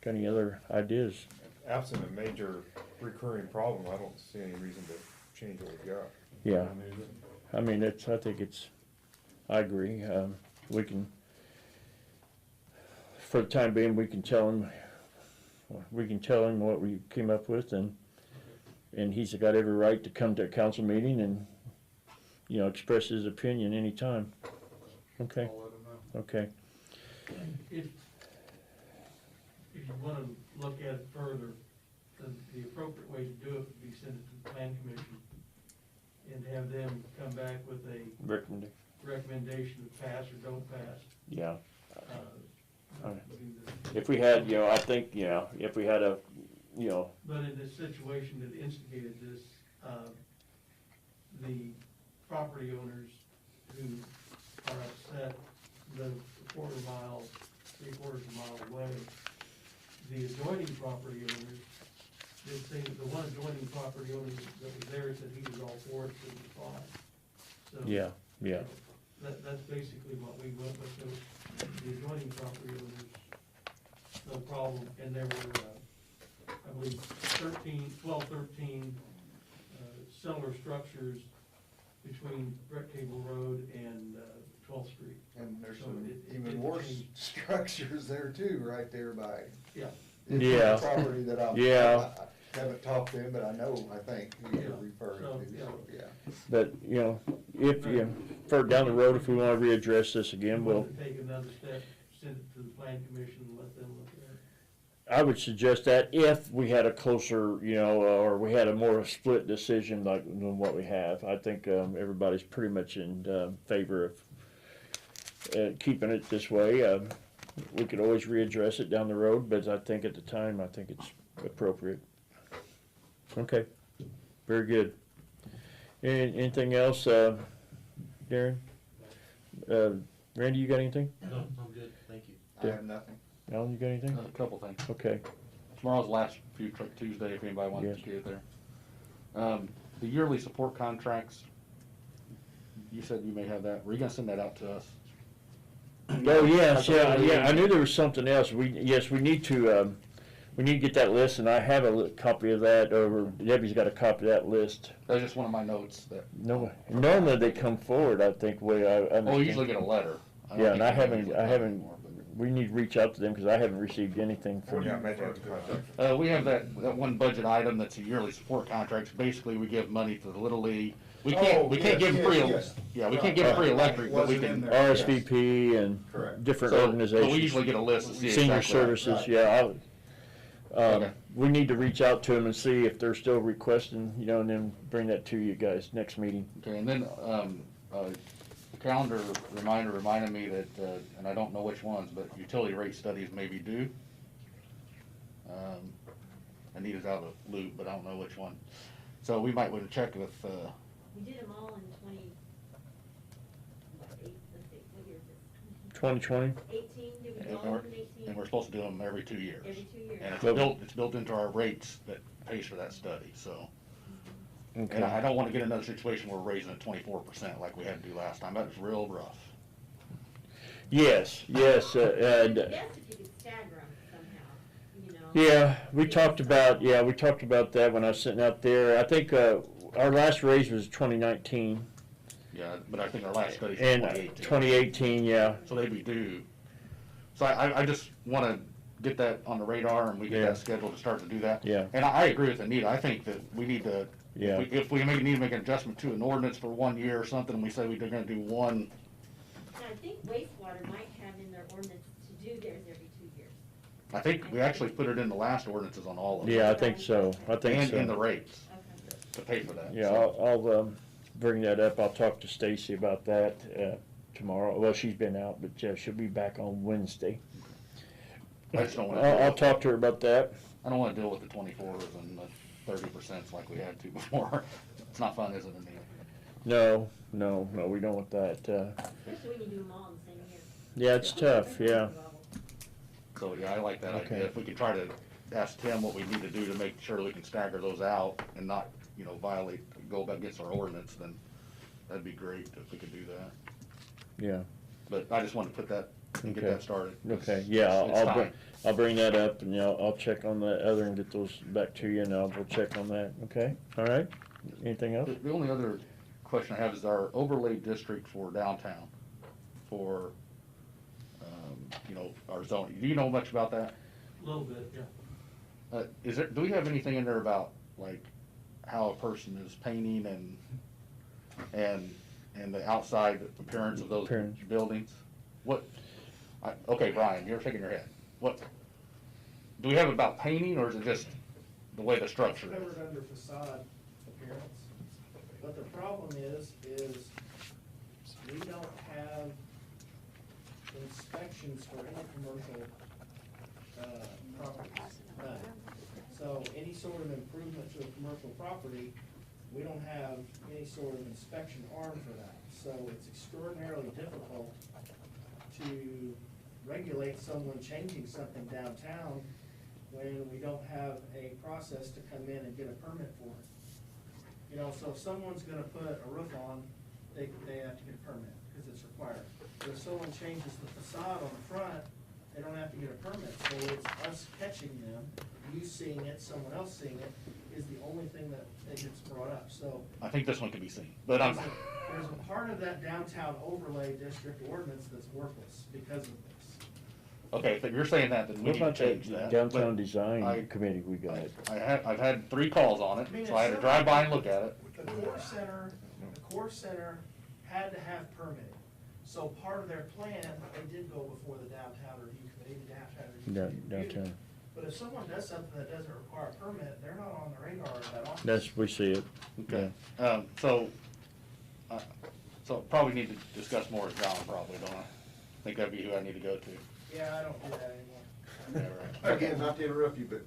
got any other ideas. Absent a major recurring problem, I don't see any reason to change what we've got. Yeah, I mean, I agree. We can, for the time being, we can tell him what we came up with, and he's got every right to come to a council meeting and, you know, express his opinion anytime. Okay. I'll let them know. Okay. If you wanna look at it further, then the appropriate way to do it would be send it to the plan commission and have them come back with a recommendation of pass or don't pass. Yeah. I mean, If we had, you know, I think, you know, if we had a, you know. But in this situation that instigated this, the property owners who are upset live a quarter mile, 3/4 mile away. The adjoining property owners did say that the one adjoining property owner that was there said he was all for it, so it was fine. So, Yeah. that's basically what we went with. So the adjoining property owners, no problem, and there were, I believe, 13 similar structures between Brett Cable Road and 12th Street. And there's So some it even did worse change. structures there too, right there by. Yeah. Yeah. Property that I haven't talked to him, but I think you're Yeah. referring So, to, so, yeah. But, you know, if further down the road, if we want to readdress this again, we'll. Take another step, send it to the plan commission and let them look at it. I would suggest that if we had a closer, you know, or we had a more split decision like than what we have. I think everybody's pretty much in favor of keeping it this way. We could always readdress it down the road, but I think at the time, I think it's appropriate. Okay, very good. Anything else, Darren? Randy, you got anything? No, I'm good, thank you. I have nothing. Alan, you got anything? A couple things. Okay. Tomorrow's the last Food Truck Tuesday, if anybody wants Yes. to get there. The yearly support contracts, you said you may have that. Were you gonna send that out to us? Oh, yes, yeah, I knew there was something else. We need to, We need to get that list, and I have a copy of that, or Debbie's got a copy of that list. That's just one of my notes that, No, normally they come forward, I think, way I understand. oh, we usually get a letter. don't Yeah, think and I we haven't, usually I get haven't, anymore, but- we need to reach out to them, because I haven't received anything from Yeah, them. maybe have to contact. We have that one budget item that's a yearly support contract. Basically, we give money to the Little League. We can't yes, give them free, yes. yeah, we can't give them free Right. electric, but we Wasn't in can. there. RSVP and Correct. different So, but organizations. we usually get a list to see Senior exactly. services, Right. yeah. Okay. We need to reach out to them and see if they're still requesting, and then bring that to you guys next meeting. Okay, and then, the calendar reminder reminded me that, and I don't know which ones, but utility rate studies may be due. Anita's out of the loop, but I don't know which one. So we might want to check with, We did them all in 28, let's see, what year is this? 2020? 18, did we and do all we're, of them in 18? and we're supposed to do them every 2 years. Every 2 years. And Well- it's built into our rates that pays for that study, so. And I Okay. don't want to get another situation where we're raising it 24% like we had to do last time. That was real rough. Yes, yes, It'd be best if you could stagger them somehow, yeah, we talked about that when I was sitting out there. I think, our last raise was 2019, Yeah, but I think our last study's and 2018. 2018, yeah. So they'd be due. So I just want to get that on the radar and we get Yeah. that scheduled to start to do that. Yeah. And I agree with Anita. I think that we need to, Yeah. if we need to make an adjustment to an ordinance for 1 year or something, we say we're going to do one. And I think wastewater might have in their ordinance to do theirs every 2 years. I think we actually put it in the last ordinances on all of them. Yeah, I think so, And in the rates Okay. to pay for that. Yeah, So- I'll bring that up. I'll talk to Stacy about that tomorrow. Well, she's been out, but she'll be back on Wednesday. I just don't want I'll to, talk to her about that. I don't want to deal with the 24s and the 30% like we had to before. It's not fun, is it, Anita? No, we don't want that. Especially when you do them all in the same year. Yeah, it's tough, yeah. So, yeah, I like that Okay. idea. If we could try to ask Tim what we need to do to make sure we can stagger those out and not, violate, go against our ordinance, then that'd be great if we could do that. Yeah, But I just wanted to put that, and get Okay. that started. okay, yeah, It's time. I'll bring that up, and I'll check on that other and get those back to you, and I'll go check on that, okay? All right? Anything else? The only other question I have is our overlay district for downtown, for, our zoning. Do you know much about that? A little bit, yeah. Do we have anything in there about, like, how a person is painting and the outside appearance of those Appearance. buildings? Okay, Brian, you're shaking your head. What, do we have about painting, or is it just the way the structure is? Covered under facade appearance, but the problem is we don't have inspections for any commercial, properties, none. So any sort of improvement to a commercial property, we don't have any sort of inspection arm for that. So it's extraordinarily difficult to regulate someone changing something downtown when we don't have a process to come in and get a permit for it. So if someone's gonna put a roof on, they have to get a permit, because it's required. But if someone changes the facade on the front, they don't have to get a permit. So it's us catching them, you seeing it, someone else seeing it, is the only thing that gets brought up. So I think this one can be seen, but I'm, there's a part of that downtown overlay district ordinance that's worthless because of this. okay, if you're saying that, then we What need to about change that that. downtown But design I- committee we got? I've had 3 calls on it, I mean, so I had to it's drive by and not- look at it. The core center had to have permitting. So part of their plan, they did go before the downtown review committee, the downtown review committee. reviewed it. Downtown, But if someone does something that doesn't require a permit, they're not on the radar of that office. we see it. Okay, so probably need to discuss more with John, probably, don't I? Think that'd be who I need to go to. Yeah, I don't do that anymore. Yeah, right. Again, not to interrupt you, but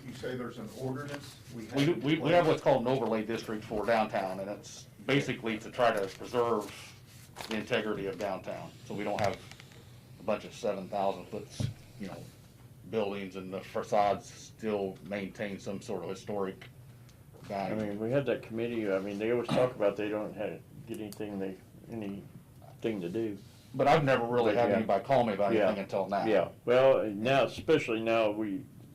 you say there's an ordinance? We have what's called an overlay district for downtown, and it's basically to try to preserve the integrity of downtown, so we don't have a bunch of 7,000 foot, buildings and the facades still maintain some sort of historic I value. mean, we had that committee, they always talk about they don't get anything to do. But I've never really had Yeah. anybody call me about Yeah. anything until now. Yeah, well, now, especially now,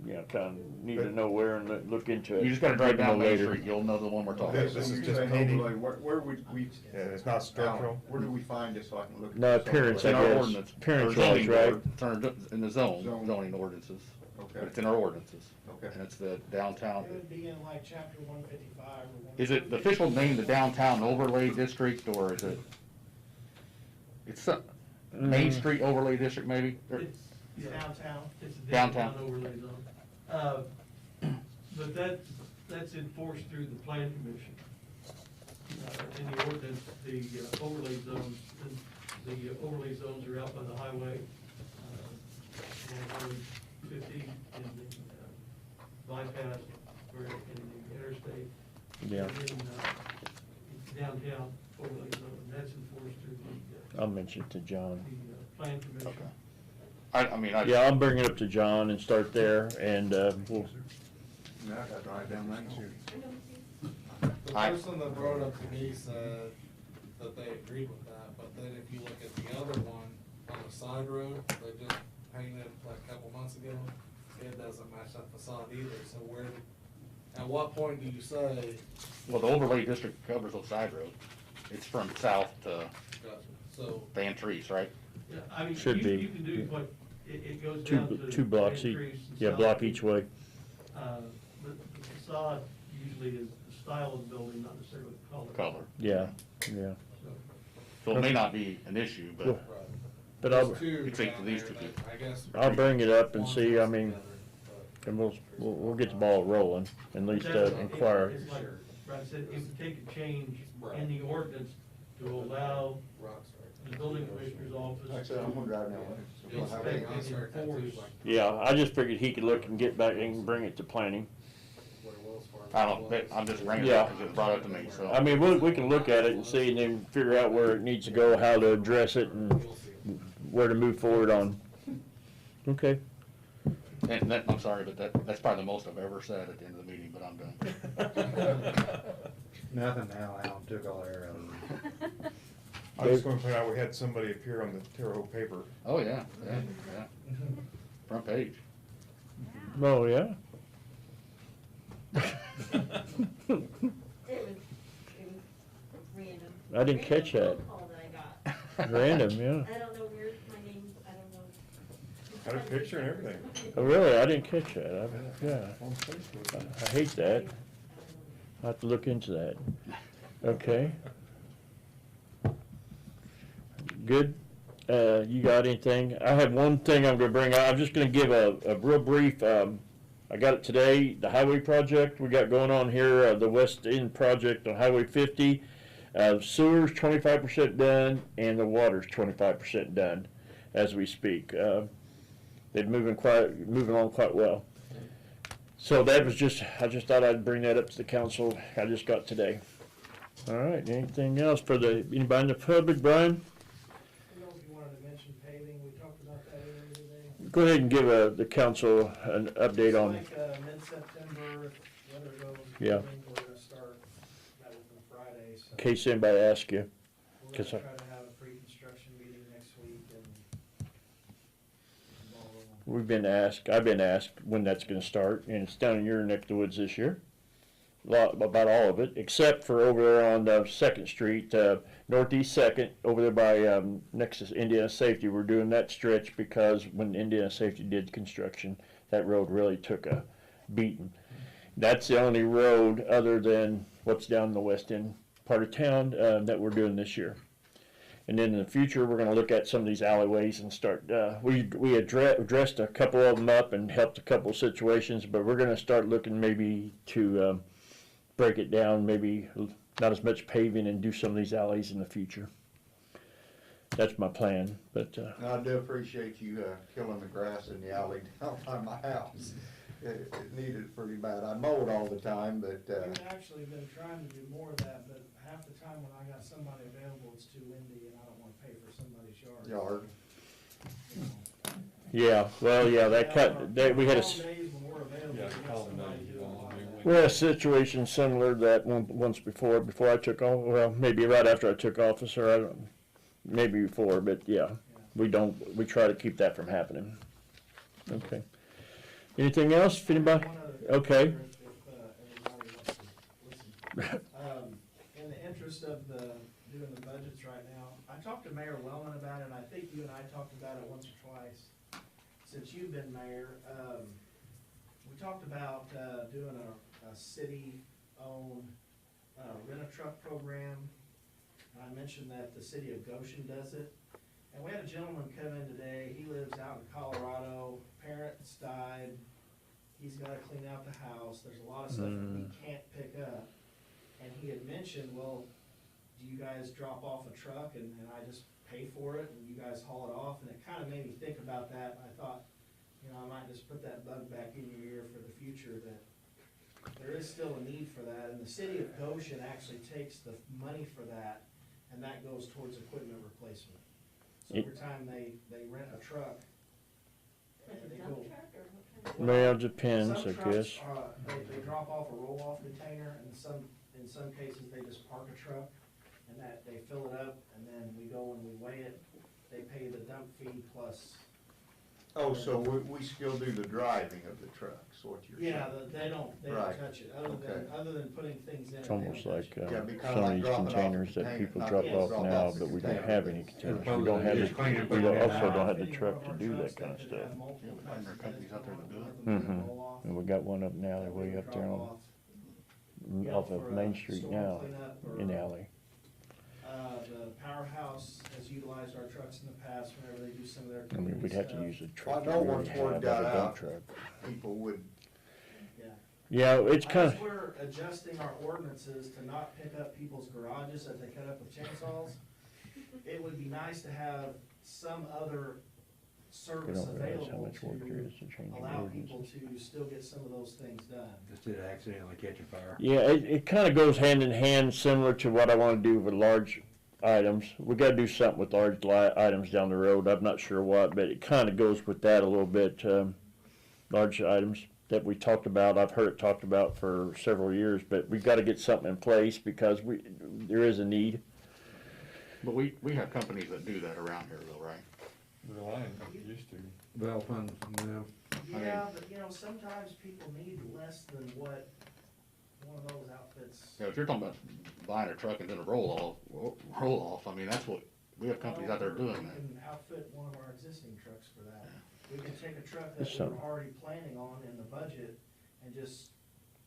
you know, kinda need to know where and look into it. You just gotta drive Maybe down know Main later. Street, you'll know the one we're talking This about. is You're just saying painting. overlay, where would we? Yeah, it's not structural. Where do we find this so I can look? at No, this appearance, It's in I our guess. ordinance, Appearance or zoning wise, right? ord- It's in the zoning ordinances, but Okay, it's in our ordinances, okay. and it's the downtown. It would be in like chapter 155 or 1. Is it the official name, the downtown overlay district, or is it? It's Main Mm. Street overlay district, maybe? Or- It's, yeah, Downtown. it's a Downtown. downtown overlay zone. But that's enforced through the plan commission. In the ordinance, the overlay zones, the overlay zones are out by the highway, on Highway 50 in the bypass, or in the interstate. Yeah, And then, downtown overlay zone, and that's enforced through I'll mention it to John. the plan commission. Okay. I mean, Yeah, I'll bring it up to John and start there, and, we'll, Now I gotta drive down Main Street. The person that brought it up to me said that they agreed with that, but then if you look at the other one on the side road, they just painted like a couple months ago, it doesn't match that facade either, so where, at what point do you say, well, the overlay district covers those side roads. It's from south to so, Van Trees, right? Yeah, I mean, Should you, be. you can do what, it goes down to. two blocks Van each, Trees and yeah, South block Beach. each way. The facade usually is the style of the building, not necessarily the color. Color. Yeah, yeah. So it may not be an issue, but Well, But I'll, there's two It's equal down to these there two that people. I guess. I'll bring it up and one see, I goes mean, together, but- and we'll get the ball rolling, at least, inquire. It's like Brad said, it would take a change in the ordinance to allow the building commissioner's office. Like I said, I'm gonna drive down The only thing I start at too is like Yeah, I just figured he could look and get back and bring it to planning. where Wells Fargo I don't, was. I'm just bringing it Yeah. up because it was brought up to me, so. I mean, we can look at it and see, and then figure out where it needs to go, how to address it, and You'll see. where to move forward on. Okay. And that, I'm sorry, but that's probably the most I've ever said at the end of the meeting, but I'm done. Nothing now, Alan took all the air out of it. I was gonna point out, we had somebody appear on the Terre Haute paper. Oh, yeah, yeah, yeah. Front page. Oh, yeah? It was random. I didn't catch that. Random phone call that I got. Random, yeah. I don't know where my name, I don't know. Had a picture and everything. Oh, really? I didn't catch that. Yeah. On Facebook. I hate that. I'll have to look into that. Okay. Good. You got anything? I have one thing I'm gonna bring out. I'm just gonna give a real brief, I got it today, the highway project we got going on here, the West End project on Highway 50. Sewer's 25% done and the water's 25% done as we speak. They're moving on quite well. So that was I just thought I'd bring that up to the council. I just got today. All right, anything else for anybody in the public, Brian? I don't know if you wanted to mention paving, we talked about that earlier today. Go ahead and give the council an update on, Like, mid-September, if weather goes. Yeah. We're gonna start, that was on Friday, so. in case anybody asks you. We're 'cause gonna try to have a pre-construction meeting next week and. I've been asked when that's gonna start, and it's down in your neck of the woods this year. About all of it, except for over there on Second Street, Northeast Second, over there by next to Indiana Safety. We're doing that stretch because when Indiana Safety did construction, that road really took a beating. That's the only road other than what's down in the west end part of town that we're doing this year. And then in the future, we're gonna look at some of these alleyways and start, we addressed a couple of them up and helped a couple of situations, but we're gonna start looking maybe to break it down, maybe not as much paving, and do some of these alleys in the future. That's my plan, but, I do appreciate you, killing the grass in the alley down by my house. It needed it pretty bad. I mow it all the time, but, We've actually been trying to do more of that, but half the time when I got somebody available, it's too windy and I don't wanna pay for somebody's yard. yard. yeah, well, yeah, we had a, Some days when we're available, we got somebody doing a lot of that. we had a situation similar to that once before I took off, well, maybe right after I took office, or I don't, maybe before, but yeah, we try to keep that from happening. Okay. Anything else, if anybody? One other thing, Okay. if, everybody wants to listen. In the interest of doing the budgets right now, I talked to Mayor Wellman about it, and I think you and I talked about it once or twice since you've been mayor. We talked about doing a city-owned rent-a-truck program. I mentioned that the city of Goshen does it. And we had a gentleman come in today, he lives out in Colorado, parents died, he's gotta clean out the house, there's a lot of stuff that he can't pick up. And he had mentioned, well, do you guys drop off a truck and I just pay for it and you guys haul it off? And it kinda made me think about that, and I thought, I might just put that bug back in your ear for the future, that there is still a need for that, and the city of Goshen actually takes the money for that, and that goes towards equipment replacement. So every time they rent a truck, Like a they dump go. truck or what kind of? Well, depends, Some I trucks, guess. they drop off a roll-off container, and in some cases, they just park a truck, and that, they fill it up, and then we go and we weigh it, they pay the dump fee plus. Oh, so we still do the driving of the trucks, what you're saying? Yeah, they don't Right. touch it, Okay. other than putting things in it. It's they almost don't touch like it. Yeah, it'd be kinda some of like these dropping off a containers that container, people not drop just off drop now, off the but we don't container, have but any it's- containers. opposed We don't to have just clean it, we put it don't- in also the don't have Any the one truck of to our do trucks that kind of could stuff. have multiple Yeah, types there are of companies beds out there that do going it. on, Mhm. roll off, And we got one up in the that we alleyway can up there drop on, off. off of for, Main Street storm now, cleanup or, in the alley. The powerhouse has utilized our trucks in the past whenever they do some of their I mean, we'd have to community use stuff. a truck I that know we once already word have, got like a dump out, truck. people would, Yeah. Yeah, it's kind As of, we're adjusting our ordinances to not pick up people's garages that they cut up with chainsaws, it would be nice to have some other they service don't realize how available much work there is to to change the allow people ordinances. to still get some of those things done. Instead of accidentally catching fire. Yeah, it kind of goes hand in hand, similar to what I want to do with large items. We got to do something with large items down the road. I'm not sure what, but it kind of goes with that a little bit. Large items that we talked about, I've heard it talked about for several years, but we've got to get something in place because there is a need. But we have companies that do that around here though, right? used to. Well, funds, no. Yeah, but sometimes people need less than what one of those outfits. Yeah, if you're talking about buying a truck and then a roll off, I mean, that's what, we have companies out there doing We that. can outfit one of our existing trucks for that. We can take a truck That's that we something. were already planning on in the budget and just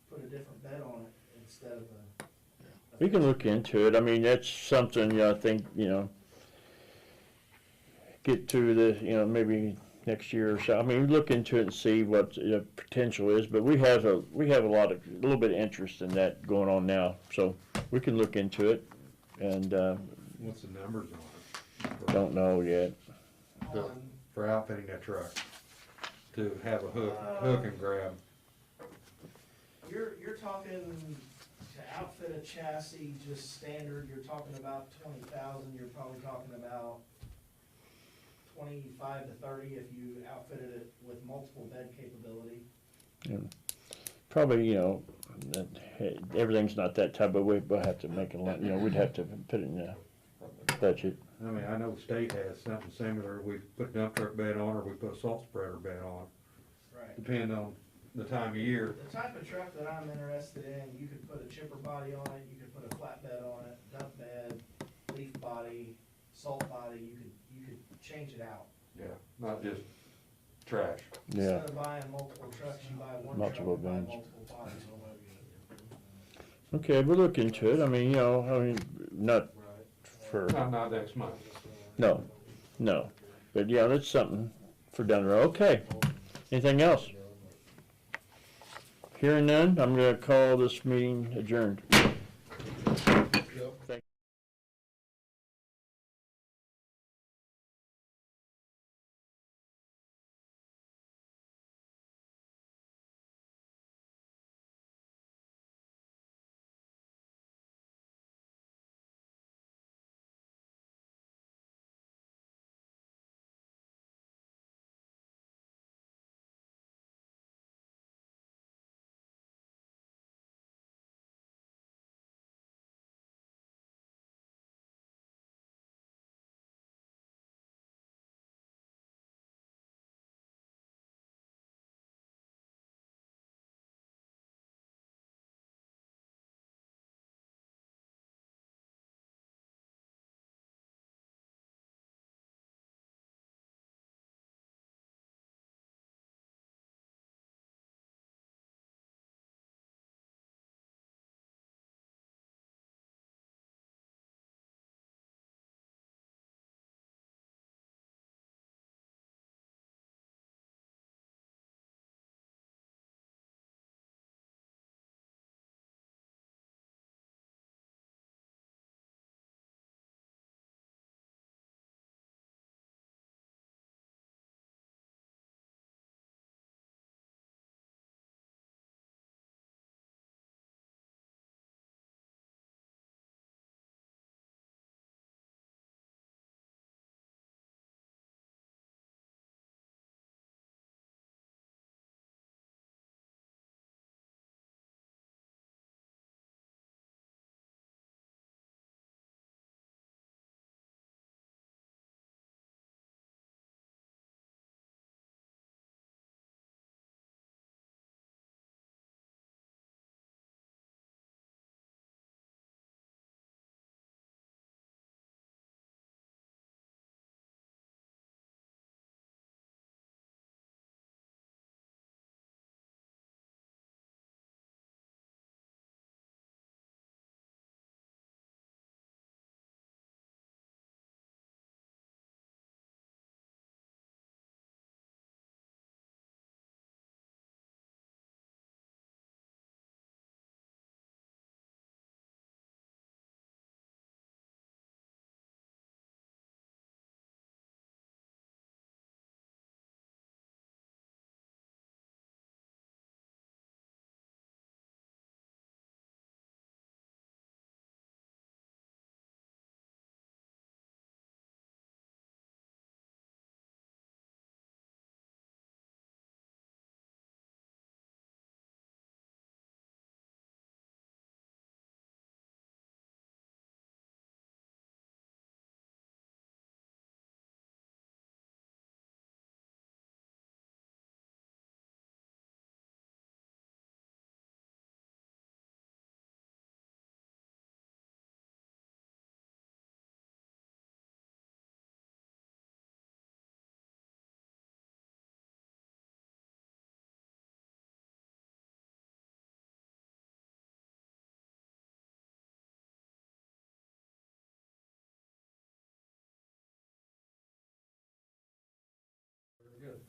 put a different bed on it instead of a. We can look into it. I mean, that's something, I think, get to the, maybe next year or so. I mean, look into it and see what the potential is, but we have a little bit of interest in that going on now, so we can look into it, and, What's the numbers on it? don't know yet. On, For outfitting that truck, to have a hook and grab. you're talking to outfit a chassis, just standard, you're talking about 20,000, you're probably talking about 25 to 30 if you outfitted it with multiple bed capability. Probably, everything's not that type, but we'll have to make we'd have to put it in the budget. I mean, I know the state has something similar. We put dump truck bed on, or we put a salt spreader bed on, Right. depending on the time of year. The type of truck that I'm interested in, you could put a chipper body on it, you could put a flatbed on it, dump bed, leaf body, salt body, you could change it out. Yeah, not just trash. Yeah, Instead of buying multiple trucks, you buy one truck Multiple and buy bins. multiple bodies or whatever you do. okay, we'll look into it. I mean, not for, Not next month. no, but yeah, that's something for down the road. Okay, anything else? Hearing none, I'm gonna call this meeting adjourned.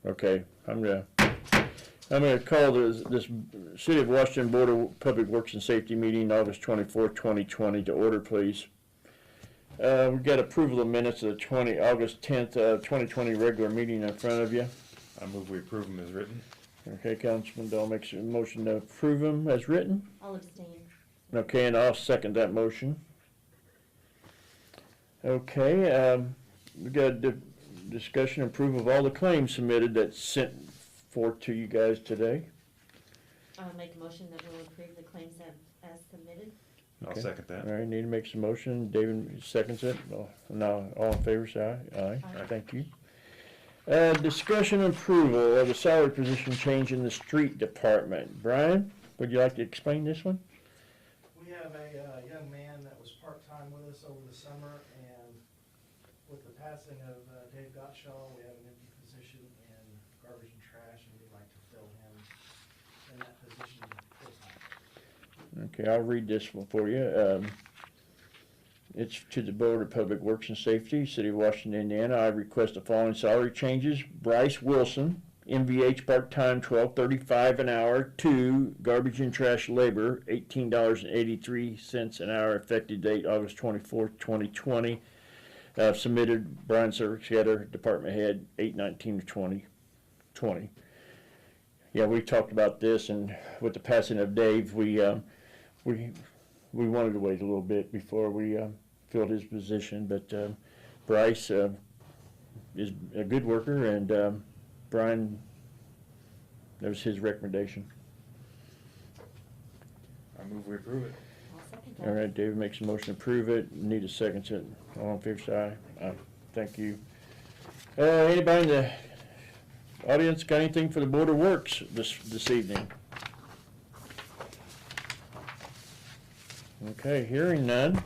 Okay, I'm gonna call this City of Washington Board of Public Works and Safety meeting, August 24th, 2020, to order, please. We've got approval of minutes of the August 10th, 2020 regular meeting in front of you. I move we approve them as written. Okay, Councilman Dahl makes a motion to approve them as written. I'll abstain. Okay, and I'll second that motion. Okay, we got discussion and approval of all the claims submitted that's sent forth to you guys today. I'll make a motion that we'll approve the claims as submitted. I'll Okay. second that. All right, Nita makes a motion, David seconds it. Now, all in favor, say aye. Aye. Aye. Thank you. Discussion and approval of the salary position change in the street department. Brian, would you like to explain this one? We have a young man that was part-time with us over the summer, and with the passing of Dave Gottschall, we have an empty position in garbage and trash, and we'd like to fill him in that position full-time. Okay, I'll read this one for you. It's to the Board of Public Works and Safety, City of Washington, Indiana. I request the following salary changes. Bryce Wilson, MVH part-time, $12.35 an hour, to garbage and trash labor, $18.83 an hour, effective date August 24th, 2020. Submitted Brian Sergetter, Department Head, 8/19/2020. Yeah, we talked about this, and with the passing of Dave, we wanted to wait a little bit before we filled his position, but Bryce is a good worker, and Brian, that was his recommendation. I move we approve it. I'll second that. All right, David makes a motion to approve it. Need a second it. All in favor, say aye. Aye. Thank you. Anybody in the audience got anything for the Board of Works this evening? Okay, hearing none,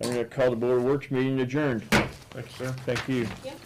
I'm gonna call the Board of Works meeting adjourned. Thank you, sir. Thank you. Yep.